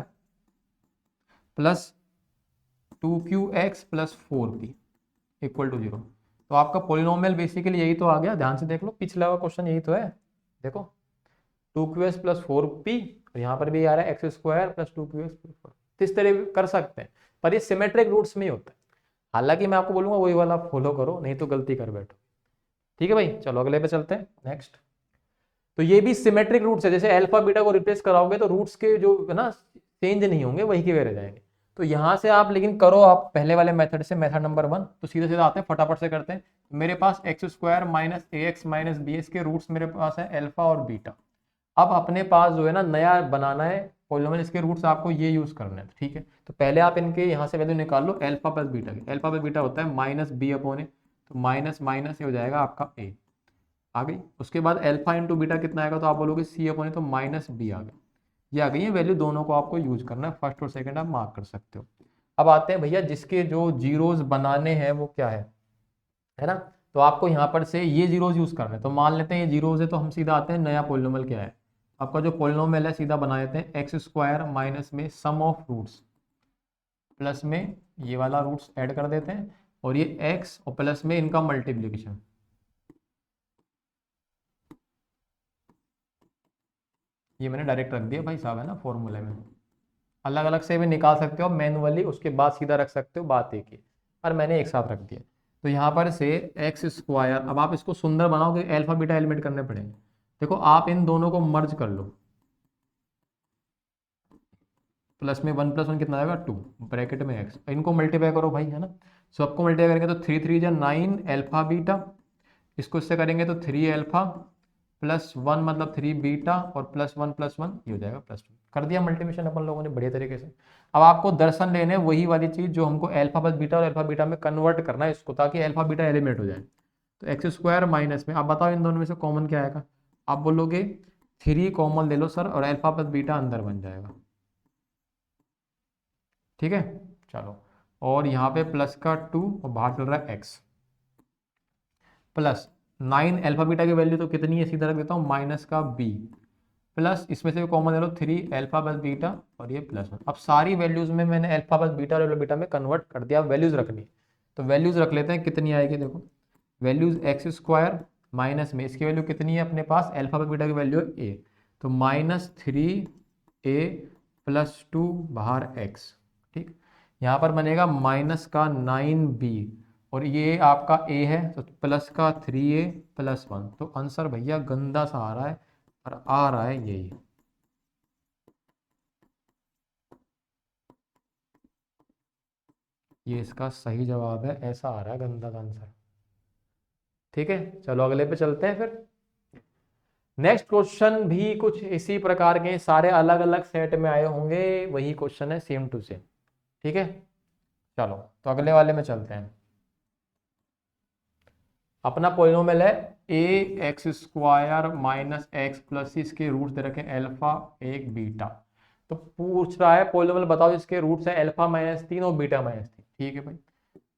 Speaker 1: plus 2qx plus 4p equal to 0। तो आपका पोलिनोमियल बेसिकली यही तो आ गया, ध्यान से देख लो, पिछला वाला क्वेश्चन यही तो है। देखो 2qx प्लस 4p, और यहाँ पर भी आ रहा है x square plus 2qx plus 4। तो इस तरह कर सकते हैं, पर ये सिमेट्रिक रूट्स में ही होता है। हालांकि मैं आपको बोलूंगा वही वाला फॉलो करो, नहीं तो गलती कर बैठो। ठीक है भाई, चलो अगले पे चलते हैं, नेक्स्ट। तो ये भी सिमेट्रिक रूट्स है, जैसे अल्फा बीटा को रिप्लेस कराओगे तो रूट्स के जो है ना चेंज नहीं होंगे, वही के वही रह जाएंगे। तो यहां से आप लेकिन करो आप पहले वाले मेथड से, मेथड नंबर 1, तो सीधे सीधे आते हैं, फटाफट से करते हैं। मेरे पास एक्स स्क्वायर माइनस ए एक्स माइनस बी एस के रूट्स मेरे पास है अल्फा और बीटा। अब अपने पास जो है ना नया बनाना है पॉलिनोमियल, इसके रूट्स आपको ये यूज करने हैं, ठीक है। तो पहले आप इनके यहाँ से वैल्यू निकाल लो अल्फा प्लस बीटा की। अल्फा प्लस बीटा होता है माइनस बी अपॉन ए, तो माइनस माइनस ये हो जाएगा आपका ए आ गई। उसके बाद अल्फा इंटू बीटा कितना आएगा, तो आप बोलोगे सी अपॉन ए, तो माइनस बी आ गया। ये आ गई है वैल्यू, दोनों को आपको यूज करना है, फर्स्ट और सेकंड आप मार्क कर सकते हो। अब आते हैं भैया जिसके जो जीरोस बनाने हैं वो क्या है ना। तो आपको यहाँ पर से ये जीरोस यूज करना है, तो मान लेते हैं ये जीरोस है, तो हम सीधा आते हैं नया पॉलिनोमियल क्या है। आपका जो पॉलिनोमियल है सीधा बना देते हैं, एक्स स्क्वायर माइनस में सम ऑफ रूट्स प्लस में ये वाला रूट्स ऐड कर देते हैं, और ये एक्स और प्लस में इनका मल्टीप्लीकेशन। ये मैंने डायरेक्ट रख दिया भाई साहब, है ना, फॉर्मूले में। अलग अलग से भी निकाल सकते हो मैनुअली, उसके बाद सीधा रख सकते हो, बात एक ही, पर मैंने एक साथ रख दिया। तो यहाँ पर से एक्स स्क्वायर, अब आप इसको सुंदर बनाओगे, अल्फा बीटा एलिमेंट करने पड़ेंगे। देखो आप इन दोनों को मर्ज कर लो, प्लस में 1 प्लस 1 कितना आएगा 2, ब्रैकेट में एक्स, इनको मल्टीप्लाई करो भाई, है ना। सबको मल्टीप्लाई करेंगे तो 3 3 जा 9 अल्फा बीटा, इसको इससे करेंगे तो 3 अल्फा प्लस 1 मतलब 3 बीटा, और प्लस 1 प्लस 1 ये हो जाएगा प्लस 2। कर दिया मल्टीप्लिकेशन अपन लोगों ने बढ़िया तरीके से। अब आपको दर्शन लेने वही वाली चीज जो हमको अल्फा प्लस बीटा और अल्फा बीटा में कन्वर्ट करना है इसको, ताकि अल्फा बीटा एलिमिनेट हो जाए। तो एक्स स्क्वायर माइनस में, आप बताओ इन दोनों में से कॉमन क्या आएगा। आप बोलोगे 3 कॉमन ले लो सर, और अल्फा प्लस बीटा अंदर बन जाएगा, ठीक है। चलो, और यहाँ पे प्लस का 2 और बाहर चल रहा है एक्स, प्लस 9 अल्फा बीटा की वैल्यू तो कितनी है, सीधा रख देता हूँ माइनस का बी, प्लस इसमें से कॉमन ले लो 3 अल्फा प्लस बीटा, और ये प्लस 1। अब सारी वैल्यूज में मैंने अल्फा प्लस बीटा और अल्फा बीटा में कन्वर्ट कर दिया, वैल्यूज रखनी। तो वैल्यूज रख लेते हैं, कितनी आएगी देखो, वैल्यूज एक्स स्क्वायर माइनस में इसकी वैल्यू कितनी है अपने पास, अल्फा प्लस बीटा की वैल्यू है ए, तो -3a प्लस 2 बाहर एक्स, ठीक। यहाँ पर बनेगा माइनस का 9b, और ये आपका a है, तो प्लस का 3a प्लस 1। तो आंसर भैया गंदा सा आ रहा है, और आ रहा है यही। ये इसका सही जवाब है, ऐसा आ रहा है गंदा सा आंसर, ठीक है। चलो अगले पे चलते हैं फिर। नेक्स्ट क्वेश्चन भी कुछ इसी प्रकार के, सारे अलग अलग सेट में आए होंगे, वही क्वेश्चन है सेम टू सेम, ठीक है। चलो तो अगले वाले में चलते हैं। अपना पॉलिनोमियल है a x square minus x plus, इसके रूट्स दे रखे अल्फा एक बीटा। तो पूछ रहा है पॉलिनोमियल बताओ इसके रूट्स है अल्फा -3 और बीटा -3, ठीक है भाई।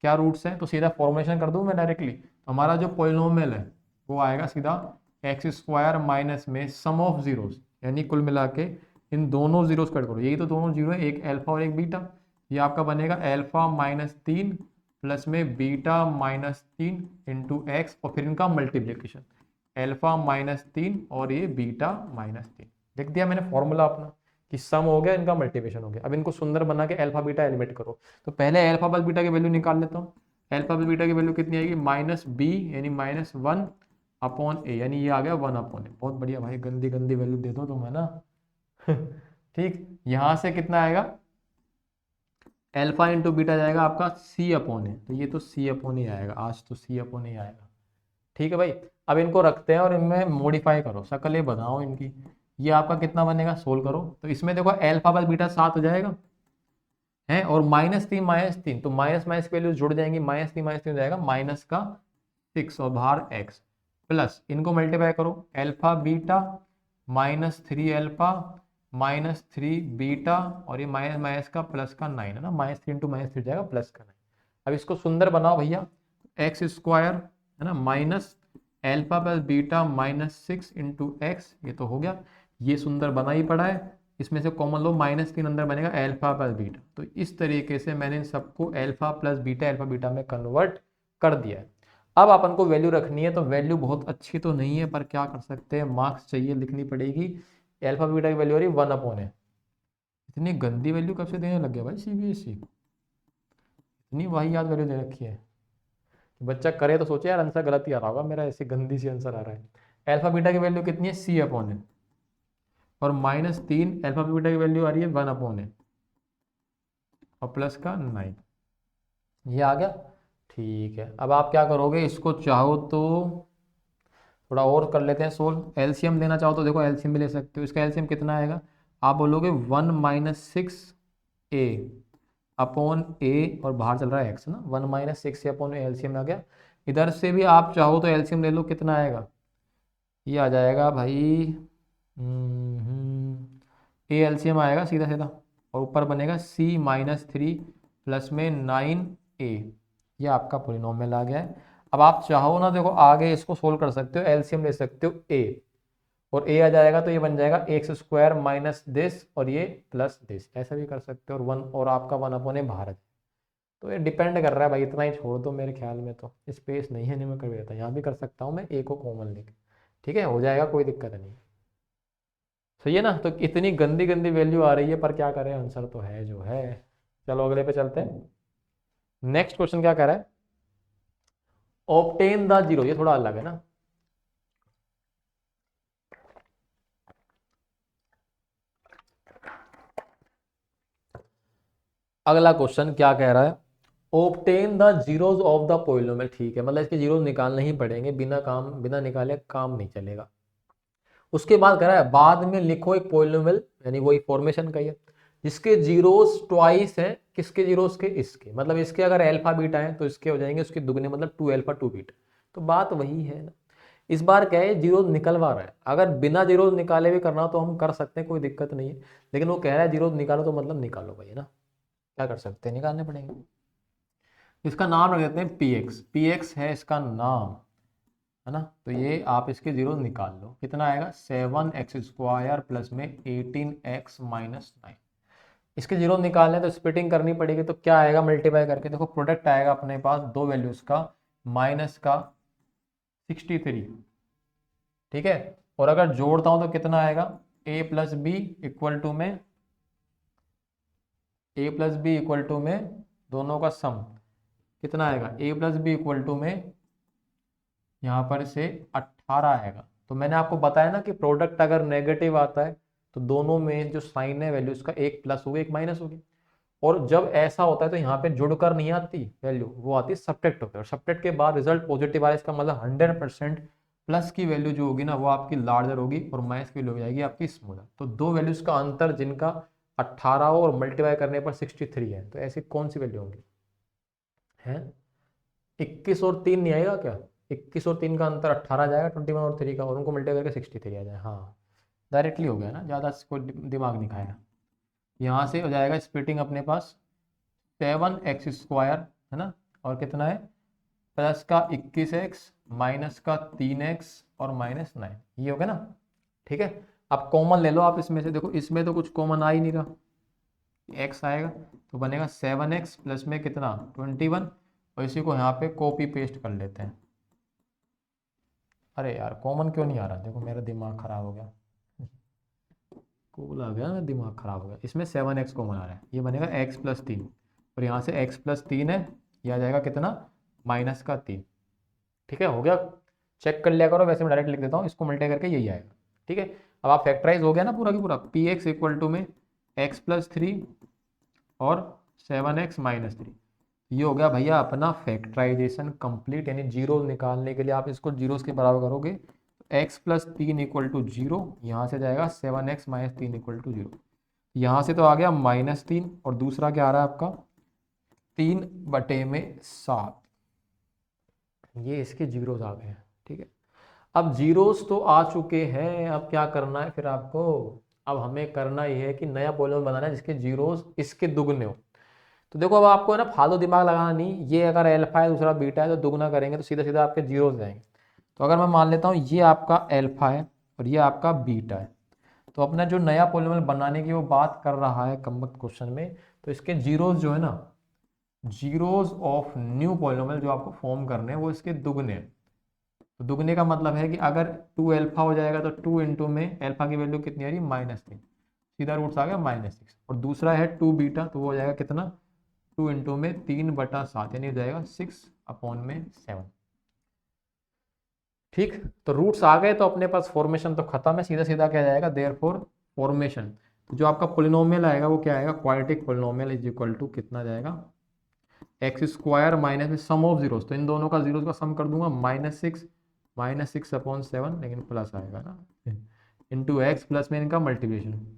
Speaker 1: क्या रूट्स हैं, तो सीधा फॉर्मुलेशन कर दूं मैं डायरेक्टली। हमारा जो पॉलिनोमियल है वो आएगा सीधा एक्स स्क्वायर माइनस में सम ऑफ जीरोस, यानी कुल मिला के इन दोनों जीरोस कट करो, यही तो दोनों जीरो है, एक अल्फा और एक बीटा। ये आपका बनेगा अल्फा -3 प्लस में बीटा -3 इंटू एक्स, और फिर इनका मल्टीप्लीकेशन अल्फा -3 और ये बीटा -3। लिख दिया मैंने फॉर्मूला अपना कि सम हो गया, इनका मल्टीप्लिकेशन हो गया। अब इनको सुंदर बना के अल्फा बीटा एलिमिनेट करो। तो पहले अल्फा प्लस बीटा की वैल्यू निकाल लेता हूँ। अल्फा प्लस बीटा की वैल्यू कितनी आएगी, -b यानी -1 अपॉन ए, यानी ये आ गया 1 अपॉन ए। बहुत बढ़िया भाई, गंदी गंदी वैल्यू दे दो तुम, है ना। ठीक, यहां से कितना आएगा, अल्फा इंटू बीटा जाएगा आपका सी अपॉन ए, तो ये तो सी अपॉन ए आएगा, आज तो सी अपॉन ए आएगा, ठीक है भाई। अब इनको रखते हैं और इनमें मॉडिफाई करो, शक्लें बनाओ इनकी। ये आपका कितना बनेगा, सोल्व करो। तो इसमें देखो अल्फा प्लस बीटा 7 हो जाएगा है, और -3 तो माइनस माइनस वैल्यू जुड़ जाएंगी, -3 हो जाएगा माइनस का 6 और बाहर एक्स, प्लस इनको मल्टीप्लाई करो अल्फा बीटा -3 अल्फा -3 बीटा, और ये माइनस माइनस का प्लस का 9 है ना, -3 इंटू -3 जाएगा प्लस का 9। अब इसको सुंदर बनाओ भैया, एक्स स्क्वायर है ना alpha plus beta -6 into x, ये तो हो गया, ये सुंदर बना ही पड़ा है। इसमें से कॉमन लो, -3 अंदर बनेगा अल्फा प्लस बीटा। तो इस तरीके से मैंने इन सबको अल्फा बीटा में कन्वर्ट कर दिया है। अब अपन को वैल्यू रखनी है, तो वैल्यू बहुत अच्छी तो नहीं है, पर क्या कर सकते हैं, मार्क्स चाहिए, लिखनी पड़ेगी। अल्फा बीटा की वैल्यू आ रही 1 है। इतनी गंदी वैल्यू कब से देने लग गया भाई सीबीएसई, इतनी वाहियात वैल्यू दे रखी है कि बच्चा करे तो सोचे यार आंसर गलत ही आ रहा होगा मेरा, ऐसी गंदी सी आंसर आ रहा है। अल्फा बीटा की वैल्यू कितनी है, C/है, और -3 अल्फा बीटा की वैल्यू आ रही है 1 है, और प्लस का 9, ये आ गया। ठीक है, अब आप क्या करोगे, इसको चाहो तो थोड़ा और कर लेते हैं सोल्व। एलसीएम लेना चाहो तो देखो एलसीएम भी ले सकते हो। इसका एलसीएम कितना आएगा, आप बोलोगे 1 - 6a अपॉन ए, और बाहर चल रहा है एक्स ना, 1 - 6 अपॉन एलसीएम आ गया। इधर से भी आप चाहो तो एलसीएम ले लो, कितना आएगा, ये आ जाएगा भाई, ए एलसीएम आएगा सीधा सीधा, और ऊपर बनेगा C-3 प्लस में 9a, ये आपका पॉलिनॉमियल आ गया है। अब आप चाहो ना, देखो आगे इसको सोल्व कर सकते हो, एलसीएम ले सकते हो a, और a आ जाएगा तो ये बन जाएगा x² माइनस दिस, और ये प्लस दिस, ऐसा भी कर सकते हो, और 1 और आपका 1/a बाहर है। तो ये डिपेंड कर रहा है भाई, इतना ही छोड़ दो, मेरे ख्याल में तो स्पेस नहीं है, नहीं मैं कर देता, यहाँ भी कर सकता हूँ मैं, a को कॉमन लेके, ठीक है, हो जाएगा, कोई दिक्कत नहीं। सही है ना, तो इतनी गंदी गंदी वैल्यू आ रही है, पर क्या करें, आंसर तो है जो है। चलो अगले पे चलते हैं। नेक्स्ट क्वेश्चन क्या कह रहा है, ऑब्टेन द जीरो, ये थोड़ा अलग है ना। अगला क्वेश्चन क्या कह रहा है, obtain the zeros of the polynomial. ठीक है, मतलब इसके जीरोज निकालने ही पड़ेंगे, बिना निकाले काम नहीं चलेगा। उसके बाद कह रहा है बाद में लिखो एक पॉलिनोमियल, यानी वही फॉर्मेशन का ही है, जिसके जीरोस ट्वाइस है, किसके जीरोस के, इसके, मतलब इसके अगर अल्फा बीटा है तो इसके हो जाएंगे उसके दुगने, मतलब 2 अल्फा 2 बीटा। तो बात वही है ना। इस बार क्या है, जीरो निकलवा रहा है, अगर बिना जीरो निकाले भी करना हो तो हम कर सकते हैं, कोई दिक्कत नहीं है, लेकिन वो कह रहा है जीरो निकालो, तो मतलब निकालो भाई, है ना, क्या कर सकते हैं, निकालने पड़ेंगे। इसका नाम रख देते हैं पी एक्स है इसका नाम, है ना। तो ये आप इसके जीरो निकाल लो, कितना आएगा, 7x² प्लस में 18x-9। इसके जीरो निकालने तो स्प्लिटिंग करनी पड़ेगी, तो क्या आएगा, मल्टीप्लाई करके देखो, प्रोडक्ट आएगा अपने पास दो वैल्यूज का, माइनस का 63, ठीक है, और अगर जोड़ता हूं तो कितना आएगा, a plus b equal to में, दोनों का सम कितना आएगा, a plus b equal to में यहाँ पर से 18 आएगा। तो मैंने आपको बताया ना कि प्रोडक्ट अगर नेगेटिव आता है तो दोनों में जो साइन है वैल्यूज का, एक प्लस होगी एक माइनस होगी, और जब ऐसा होता है तो यहाँ पे जुड़कर नहीं आती वैल्यू, वो आती है सब्ट्रैक्ट होकर, और सब्ट्रैक्ट के बाद रिजल्ट पॉजिटिव आ रहा है, इसका मतलब 100% प्लस की वैल्यू जो होगी ना वो आपकी लार्जर होगी, और माइनस की वैल्यू हो जाएगी आपकी स्मॉलर। तो दो वैल्यूज का अंतर जिनका 18 हो और मल्टीप्लाई करने पर 63 है, तो ऐसी कौन सी वैल्यू होंगी, है 21 और 3 नहीं आएगा क्या, 21 और 3 का अंतर 18 आ जाएगा, 21 और 3 का, और उनको मल्टीप्लाई करके 63 आ जाए, हाँ डायरेक्टली हो गया ना, ज़्यादा कोई दिमाग नहीं खाया। यहाँ से हो जाएगा स्प्लिटिंग अपने पास 7x² है ना, और कितना है, प्लस का 21x माइनस का 3x और -9, ये हो गया ना। ठीक है, अब कॉमन ले लो आप इसमें से, देखो इसमें तो कुछ कॉमन आ ही नहीं रहा, x आएगा तो बनेगा 7x प्लस में कितना 21, और इसी को यहाँ पे कॉपी पेस्ट कर लेते हैं। अरे यार कॉमन क्यों नहीं आ रहा, देखो मेरा दिमाग खराब हो गया, कूल आ गया ना, दिमाग खराब हो गया। इसमें 7x कॉमन आ रहा है, ये बनेगा x प्लस 3, और यहाँ से x प्लस 3 है, यह आ जाएगा कितना, माइनस का 3। ठीक है, हो गया, चेक कर लिया करो, वैसे मैं डायरेक्ट लिख देता हूँ, इसको मल्टीप्लाई करके यही आएगा। ठीक है, अब आप फैक्टराइज हो गया ना पूरा की पूरा, पी एक्स इक्वल टू में x प्लस 3 और 7x-3, ये हो गया भैया अपना फैक्टराइजेशन कंप्लीट, यानी जीरो निकालने के लिए आप इसको जीरोस के बराबर करोगे, x प्लस 3 इक्वल टू 0, यहाँ से जाएगा 7x-3 इक्वल टू 0, यहाँ से तो आ गया -3, और दूसरा क्या आ रहा है आपका 3/7, ये इसके जीरोस आ गए हैं। ठीक है, अब जीरोस तो आ चुके हैं, अब क्या करना है फिर आपको, अब हमें करना ये है कि नया पॉलिनोमियल बनाना है जिसके जीरोस इसके दुगने हो। तो देखो अब आपको है ना फालतू दिमाग लगाना नहीं, ये अगर अल्फा है दूसरा बीटा है तो दुगना करेंगे तो सीधा सीधा आपके जीरोस जाएंगे। तो अगर मैं मान लेता हूँ ये आपका अल्फा है और ये आपका बीटा है, तो अपना जो नया पॉलिनोमियल बनाने की वो बात कर रहा है कम्बक क्वेश्चन में, तो इसके जीरोस जो है ना, जीरोस ऑफ न्यू पॉलिनोमियल जो आपको फॉर्म करने हैं वो इसके दुगने हैं। तो दुगने का मतलब है कि अगर 2 अल्फा हो जाएगा तो 2 इंटू में अल्फा की वैल्यू कितनी आ रही है, -3, सीधा रूट्स आ गया -6। और दूसरा है 2 बीटा, तो वो हो जाएगा कितना, 2 इंटू में 3/7, यानी हो जाएगा 6/7। ठीक, तो रूट्स आ गए तो अपने पास फॉर्मेशन तो खत्म है, सीधा सीधा क्या जाएगा, देयरफॉर फॉर्मेशन। तो जो आपका पोलिनोमियल आएगा वो क्या आएगा, quadratic polynomial is equal to कितना जाएगा, x² माइनस में सम ऑफ जीरोस, तो इन दोनों का जीरोस का सम कर दूंगा, -6/7, लेकिन प्लस आएगा ना, इंटू एक्स प्लस में इनका मल्टीप्लिकेशन।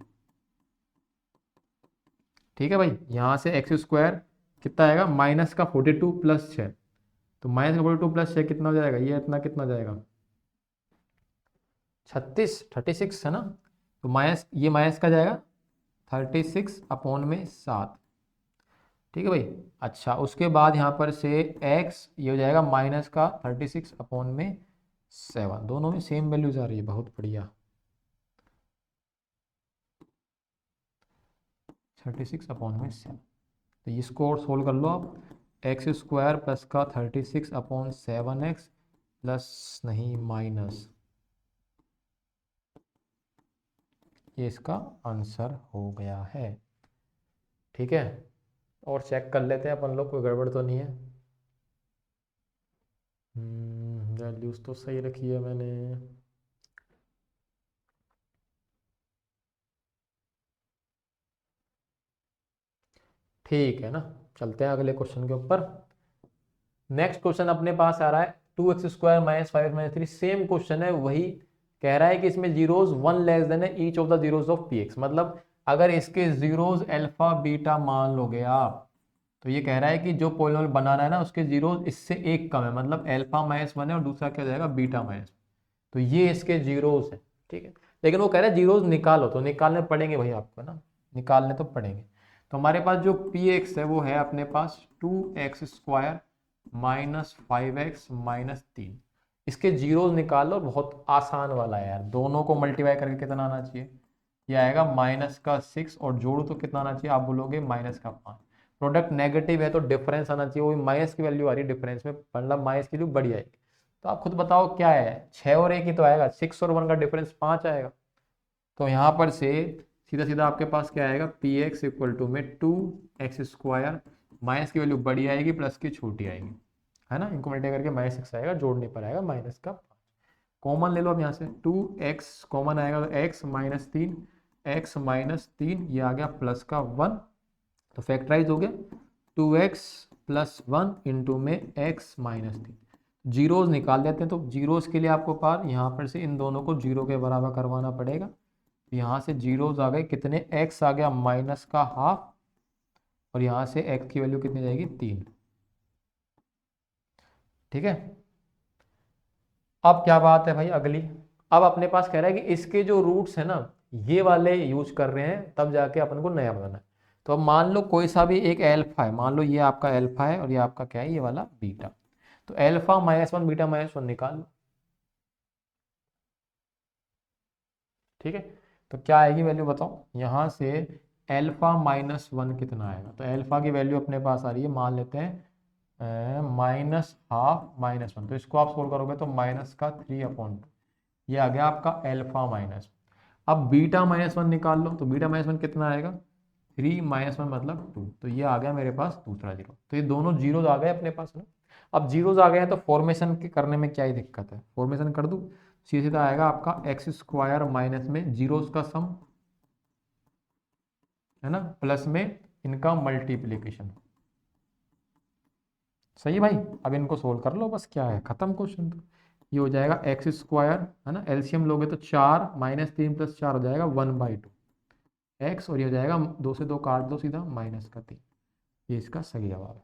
Speaker 1: ठीक है भाई, यहाँ से x² कितना आएगा, -42 + 6, तो -42 + 6 कितना हो जाएगा, ये इतना कितना जाएगा, 36 है ना, तो माइनस ये माइनस का जाएगा 36/7। ठीक है भाई। अच्छा, उसके बाद यहाँ पर से x ये हो जाएगा माइनस का 36/7, दोनों में सेम वैल्यूज आ रही है, बहुत बढ़िया। 36/7, तो इसको और सोल्व कर लो आप, x² प्लस का 36/7x प्लस नहीं माइनस, ये इसका आंसर हो गया है। ठीक है, और चेक कर लेते हैं अपन लोग, कोई गड़बड़ तो नहीं है। वैल्यूज तो सही रखी है मैंने। ठीक है ना, चलते हैं अगले क्वेश्चन के ऊपर। नेक्स्ट क्वेश्चन अपने पास आ रहा है 2x² - 5x - 3, सेम क्वेश्चन है, वही कह रहा है कि इसमें जीरोस 1 लेस देन है each of the zeros of px, मतलब अगर इसके जीरोस अल्फा बीटा मान लोगे आप, तो ये कह रहा है कि जो पोलिनोमियल बनाना है ना उसके जीरोस इससे एक कम है, मतलब अल्फा -1 है और दूसरा क्या हो जाएगा, बीटा -, तो ये इसके जीरोस है। ठीक है, लेकिन वो कह रहा है जीरोस निकालो, तो निकालने पड़ेंगे भाई आपको ना, निकालने तो पड़ेंगे। तो हमारे पास जो px है वो है अपने पास 2x² - 5x - 3, इसके जीरोस निकाल लो, बहुत आसान वाला है यार, दोनों को मल्टीप्लाई करके कितना आना चाहिए, ये आएगा -6, और जोड़ो तो कितना आना चाहिए, आप बोलोगे -5। प्रोडक्ट नेगेटिव है तो डिफरेंस आना चाहिए, वो माइनस की वैल्यू आ रही है डिफरेंस में, मतलब माइनस की वैल्यू बढ़ी आएगी। तो आप खुद बताओ क्या है, 6 और 1 ही तो आएगा, 6 और 1 का डिफरेंस 5 आएगा। तो यहाँ पर से सीधा सीधा आपके पास क्या आएगा, px इक्वल टू में 2x², माइनस की वैल्यू बड़ी आएगी प्लस की छोटी आएगी, है ना, इनको मल्टीप्लाई करके -6 आएगा, जोड़ने पर आएगा -5। कॉमन ले लो अब यहाँ से, 2x कॉमन आएगा तो x -3, x -3 ये आ गया प्लस का 1, तो फैक्टराइज हो गया 2x + 1 इंटू में x -3। जीरोस निकाल देते हैं, तो जीरोस के लिए आपको पार यहाँ पर से इन दोनों को जीरो के बराबर करवाना पड़ेगा। यहाँ से जीरोस आ गए कितने, x आ गया -½ और यहाँ से x की वैल्यू कितनी जाएगी, 3। ठीक है, अब क्या बात है भाई अगली, अब अपने पास कह रहा है कि इसके जो रूट्स है ना ये वाले यूज कर रहे हैं, तब जाके अपन को नया बनाना है। तो अब मान लो कोई सा भी एक अल्फा है, मान लो ये आपका अल्फा है और ये आपका क्या है, ये वाला बीटा, तो अल्फा -1 बीटा -1 निकाल लो। ठीक है, तो क्या आएगी वैल्यू बताओ, यहाँ से अल्फा -1 कितना आएगा, तो अल्फा की वैल्यू अपने पास आ रही है, मान लेते हैं -½ -1, तो इसको आप सोल्व करोगे तो -3/2, ये आ गया आपका अल्फा -1। अब बीटा -1 निकाल लो, तो बीटा -1 कितना आएगा, 3 -1 मतलब 2, तो ये आ गया मेरे पास दूसरा जीरो, तो ये दोनों जीरोज आ गए अपने पास ना। अब जीरोज आ गए हैं तो फॉर्मेशन के करने में क्या ही दिक्कत है, फॉर्मेशन कर दूं, सीधे सीधा आएगा आपका x² माइनस में जीरोस का सम, है ना, प्लस में इनका मल्टीप्लीकेशन। सही है भाई, अब इनको सोल्व कर लो, बस क्या है, खत्म क्वेश्चन। तो ये हो जाएगा x², है ना, एलसीएम लोगे तो 4 -3 + 4 हो जाएगा 1/2 x, और ये हो जाएगा 2 से 2 काट दो सीधा -3, ये इसका सही जवाब है।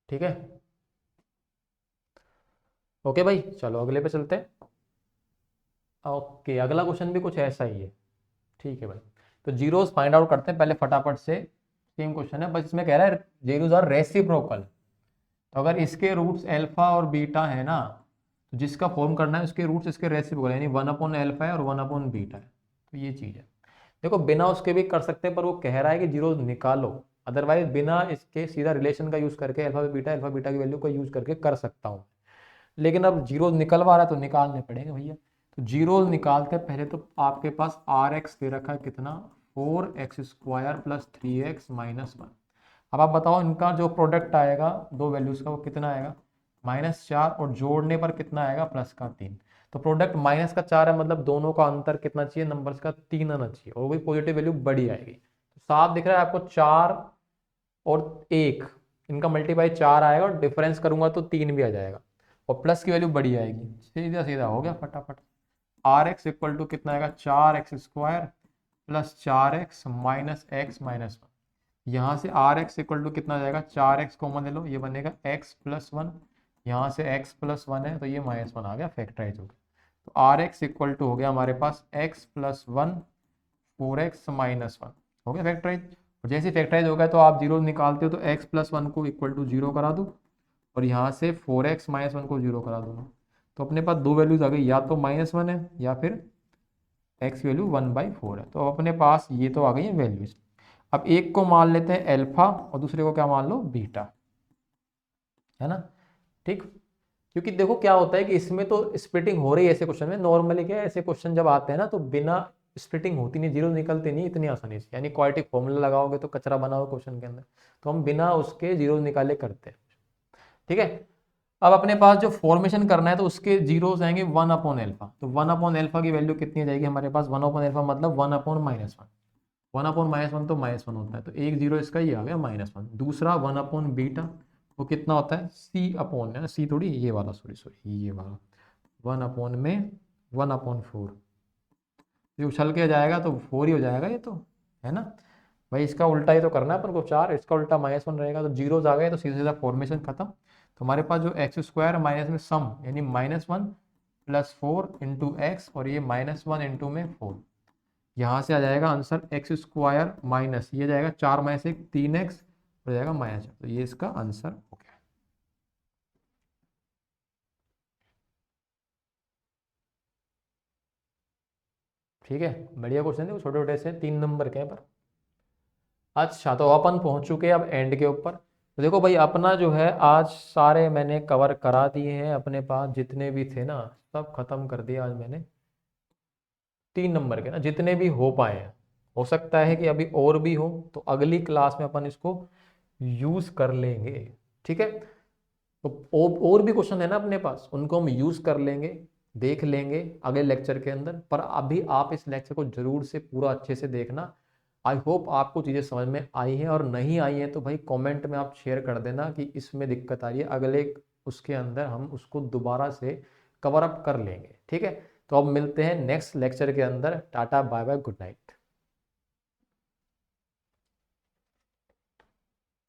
Speaker 1: ठीक है, ओके भाई, चलो अगले पे चलते हैं। ओके, अगला क्वेश्चन भी कुछ ऐसा ही है। ठीक है भाई, तो जीरोस फाइंड आउट करते हैं पहले फटाफट से, सेम क्वेश्चन है, बस इसमें कह रहा है जीरोस आर रेसिप्रोकल। तो अगर इसके रूट्स अल्फा और बीटा है ना, तो जिसका फॉर्म करना है उसके रूट्स इसके रेसिप्रोकल यानी 1/अल्फा है और 1/बीटा है। तो ये चीज़ है। देखो बिना उसके भी कर सकते हैं, पर वो कह रहा है कि जीरो निकालो, अदरवाइज बिना इसके सीधा रिलेशन का यूज करके अल्फा बीटा की वैल्यू का यूज करके कर सकता हूँ। लेकिन अब जीरो निकलवा रहा है तो निकालने पड़ेंगे भैया। तो जीरो निकालते हैं पहले, तो आपके पास आर एक्स दे रखा है कितना, 4x² + 3x-1। अब आप बताओ इनका जो प्रोडक्ट आएगा दो वैल्यूज का वो कितना आएगा, -4, और जोड़ने पर कितना आएगा, +3। तो प्रोडक्ट -4 है, मतलब दोनों का अंतर कितना चाहिए, नंबर्स का 3 आना चाहिए, और वही पॉजिटिव वैल्यू बड़ी आएगी। तो साफ दिख रहा है आपको, 4 और 1 इनका मल्टीप्लाई 4 आएगा, और डिफरेंस करूंगा तो 3 भी आ जाएगा, और प्लस की वैल्यू बड़ी आएगी। सीधा सीधा हो गया फटाफट। आर एक्स इक्वल टू कितना आएगा, 4x² + 4x - x-1। यहाँ से आर एक्स इक्वल टू कितना जाएगा, 4x कॉमन ले लो, ये बनेगा x + 1, यहाँ से x + 1 है तो ये -1 आ गया, फैक्टराइज हो गया। तो आर एक्स इक्वल टू हो गया हमारे पास x + 1 4x - 1 हो गया फैक्टराइज। और जैसे फैक्टराइज हो गया तो आप जीरो निकालते हो, तो x + 1 को इक्वल टू 0 करा दो, और यहाँ से 4x - 1 को 0 करा दो। तो अपने पास दो वैल्यूज आ गई, या तो -1 है या फिर x वैल्यू 1/4 है। तो अपने पास ये तो आ गई है वैल्यूज। अब एक को मान लेते हैं अल्फा और दूसरे को क्या मान लो, बीटा, है ना। ठीक, क्योंकि देखो क्या होता है कि इसमें तो स्प्लिटिंग हो रही है ऐसे क्वेश्चन में। नॉर्मली क्या है, ऐसे क्वेश्चन जब आते हैं ना तो बिना स्प्लिटिंग होती नहीं, जीरो निकलते नहीं इतनी आसानी से, यानी क्वाड्रेटिक फॉर्मूला लगाओगे तो कचरा बनाओगे क्वेश्चन के अंदर, तो हम बिना उसके जीरो निकाले करते हैं। ठीक है, अब अपने पास जो फॉर्मेशन करना है तो उसके जीरोस आएंगे 1/अल्फा। तो 1/अल्फा की वैल्यू कितनी आ जाएगी हमारे पास, 1/अल्फा मतलब 1/-1। 1/-1 तो -1 होता है, तो एक जीरो इसका ही आ गया -1। दूसरा 1/बीटा, वो कितना होता है, C/, है ना, C थोड़ी, ये वाला, सॉरी सॉरी, ये वाला 1/4। ये उछल के जाएगा तो 4 ही हो जाएगा ये तो, है ना भाई। इसका उल्टा ही तो करना है अपन को, 4, इसका उल्टा -1 रहेगा, तो जीरोज आ गए तो सीधा सीधा फॉर्मेशन खत्म। तो हमारे पास जो x² माइनस में सम यानी -1 + 4 × x, और ये -1 × में 4, यहाँ से आ जाएगा आंसर x² माइनस, ये जाएगा 4 - 1 3x, हो जाएगा -4। तो ये इसका आंसर हो गया। ठीक है, बढ़िया क्वेश्चन है, छोटे छोटे से 3 नंबर के हैं पर। अच्छा, तो अपन पहुंच चुके हैं अब एंड के ऊपर। तो देखो भाई, अपना जो है आज सारे मैंने कवर करा दिए हैं, अपने पास जितने भी थे ना सब खत्म कर दिए आज मैंने। 3 नंबर के ना जितने भी हो पाए हैं, हो सकता है कि अभी और भी हो, तो अगली क्लास में अपन इसको यूज कर लेंगे। ठीक है, तो और भी क्वेश्चन है ना अपने पास, उनको हम यूज कर लेंगे, देख लेंगे अगले लेक्चर के अंदर। पर अभी आप इस लेक्चर को जरूर से पूरा अच्छे से देखना। आई होप आपको चीज़ें समझ में आई हैं, और नहीं आई हैं तो भाई कमेंट में आप शेयर कर देना कि इसमें दिक्कत आ रही है, अगले उसके अंदर हम उसको दोबारा से कवर अप कर लेंगे। ठीक है, तो अब मिलते हैं नेक्स्ट लेक्चर के अंदर। Tata bye bye, good night.